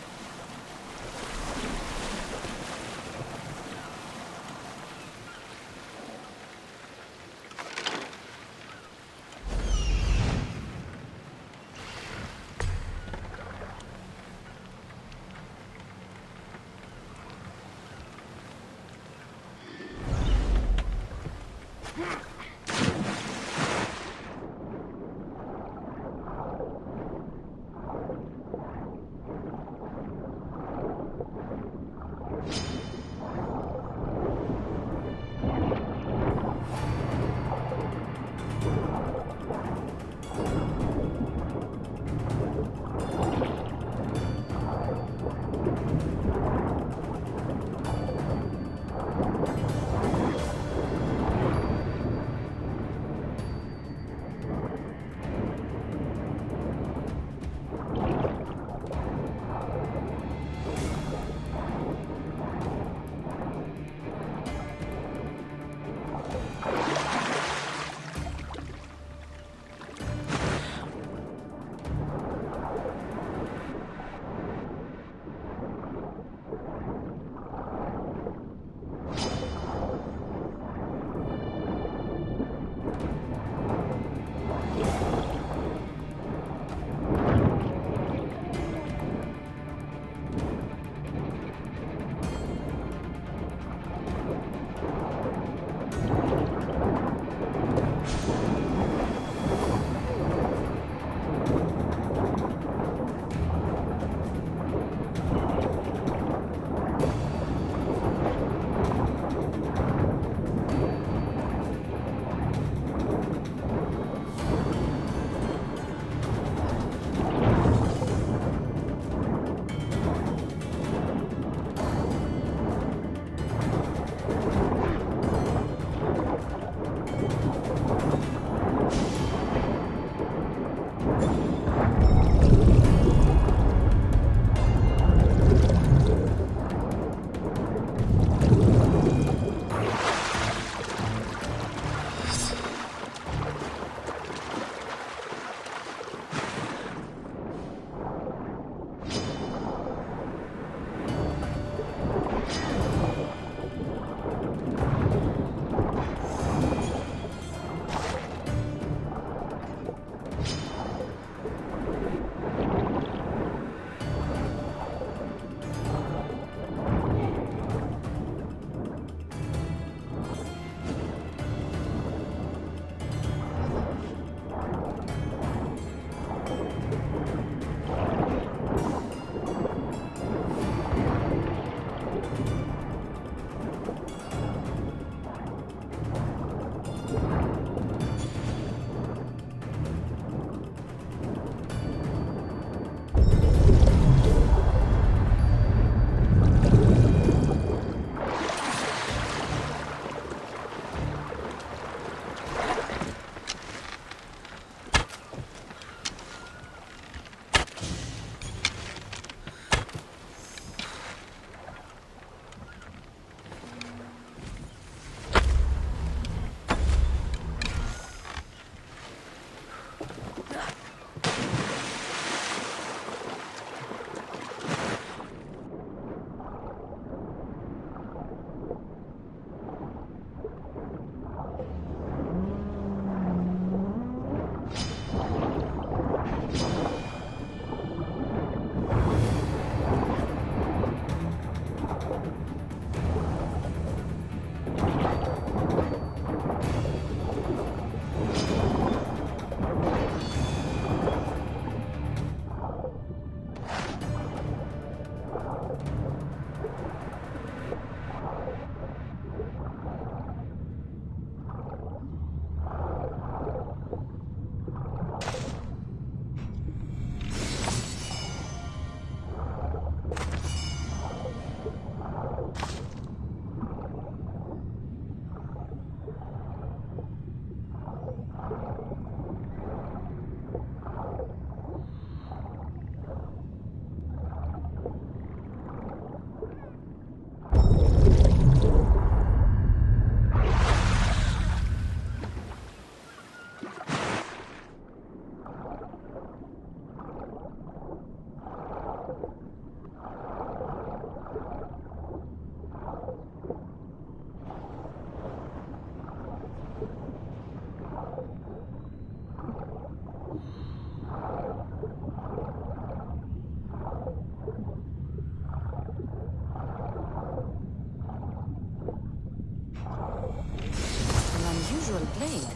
unusual blade.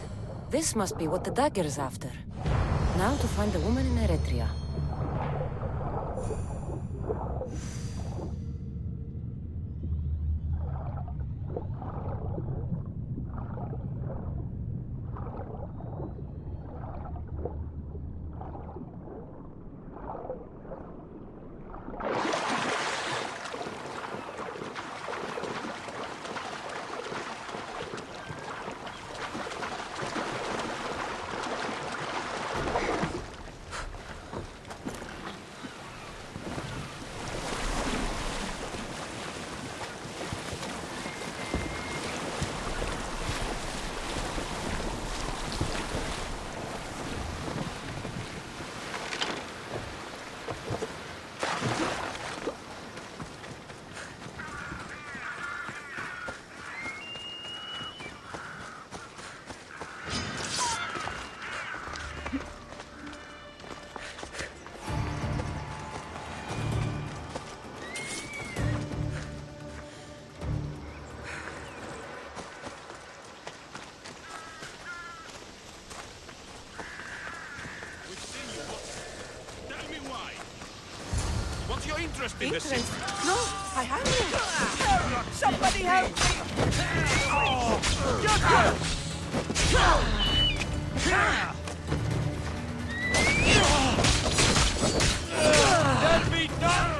This must be what the dagger's after. Now to find the woman in Eretria. What's your interest in this? No, I haven't. Somebody help me! Let me down!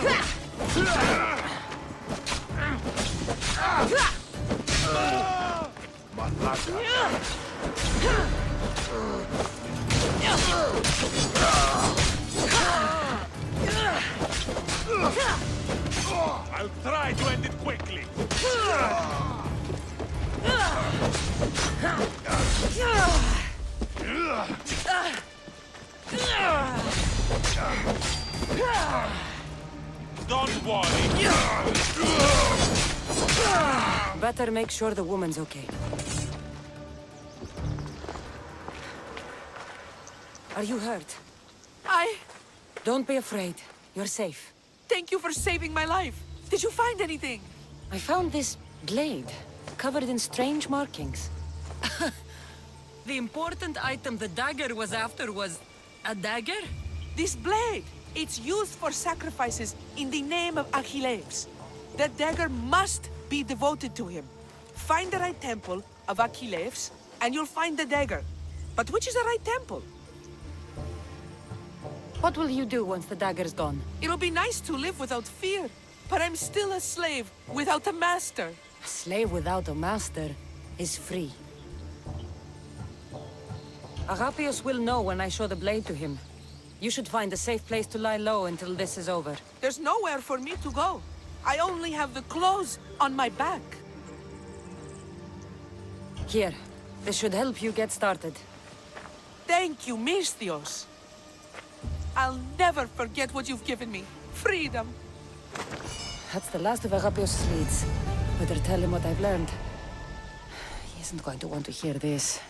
I'll try to end it quickly. Don't worry. Better make sure the woman's okay. Are you hurt? Don't be afraid. You're safe. Thank you for saving my life. Did you find anything? I found this blade, covered in strange markings. The important item the dagger was after was a dagger? This blade! It's used for sacrifices in the name of Achilles. That dagger must be devoted to him. Find the right temple of Achilles, and you'll find the dagger. But which is the right temple? What will you do once the dagger's gone? It'll be nice to live without fear, but I'm still a slave without a master. A slave without a master is free. Agapios will know when I show the blade to him. You should find a safe place to lie low until this is over. There's nowhere for me to go. I only have the clothes on my back. Here, this should help you get started. Thank you, Misthios. I'll never forget what you've given me. Freedom. That's the last of Agapios' leads. Better tell him what I've learned. He isn't going to want to hear this.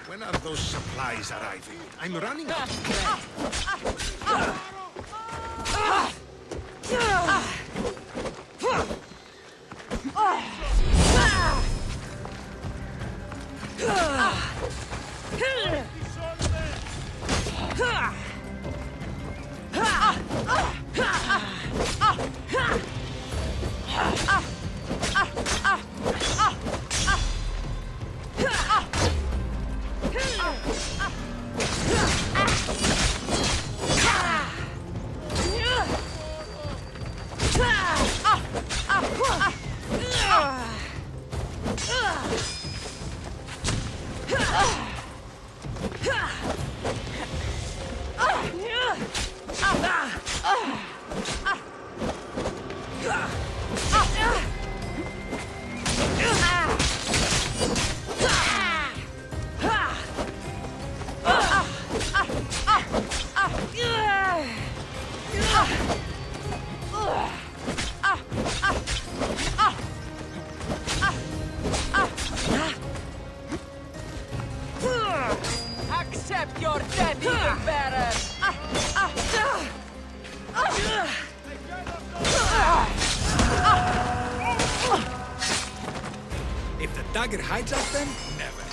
When are those supplies arriving? I'm running. dagger hijack them? Never.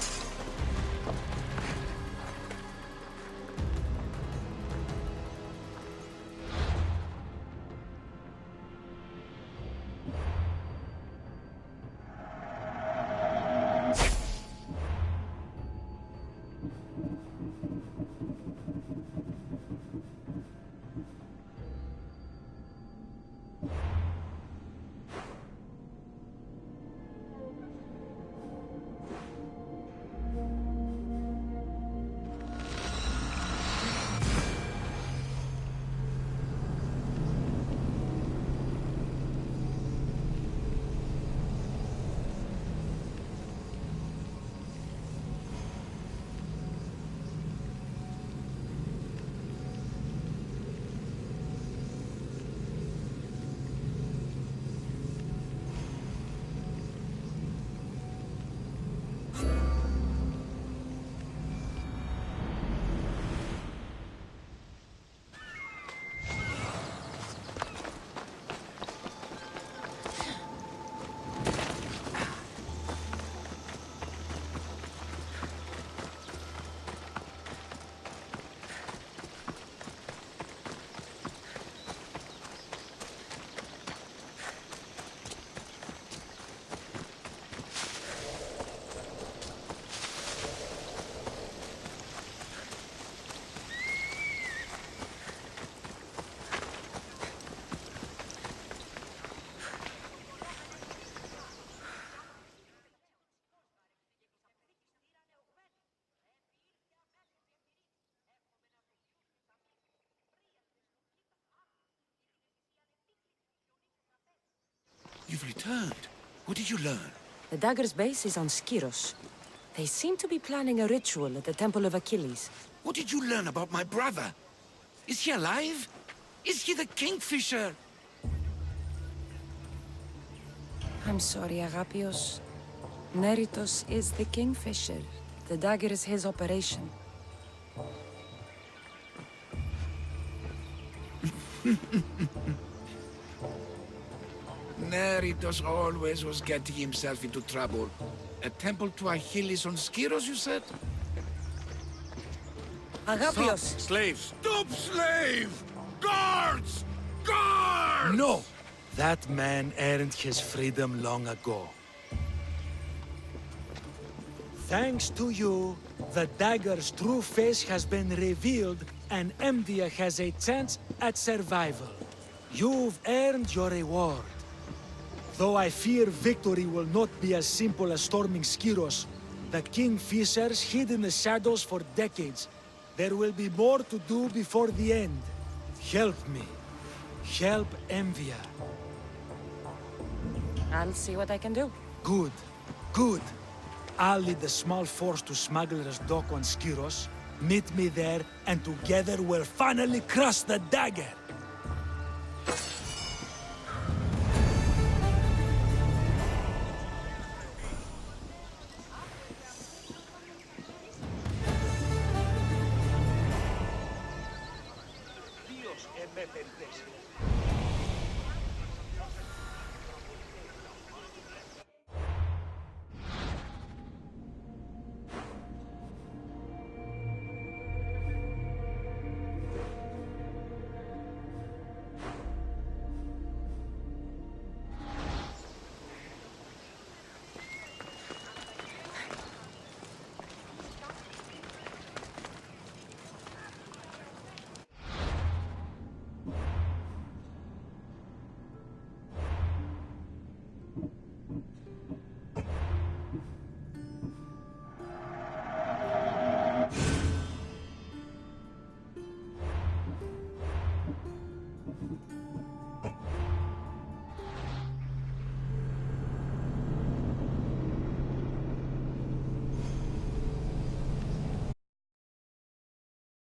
You've returned. What did you learn? The dagger's base is on Skiros. They seem to be planning a ritual at the Temple of Achilles. What did you learn about my brother? Is he alive? Is he the Kingfisher? I'm sorry, Agapios. Neritos is the Kingfisher. The dagger is his operation. Neritos always was getting himself into trouble. A temple to Achilles on Skiros, you said? Agapios! Slaves! Stop, slave! Guards! Guards! No! That man earned his freedom long ago. Thanks to you, the dagger's true face has been revealed and Emdia has a chance at survival. You've earned your reward. Though I fear victory will not be as simple as storming Skiros, the Kingfishers hid in the shadows for decades. There will be more to do before the end. Help me. Help Emvia. I'll see what I can do. Good. Good. I'll lead a small force to Smuggler's Dock on Skiros. Meet me there, and together we'll finally crush the dagger!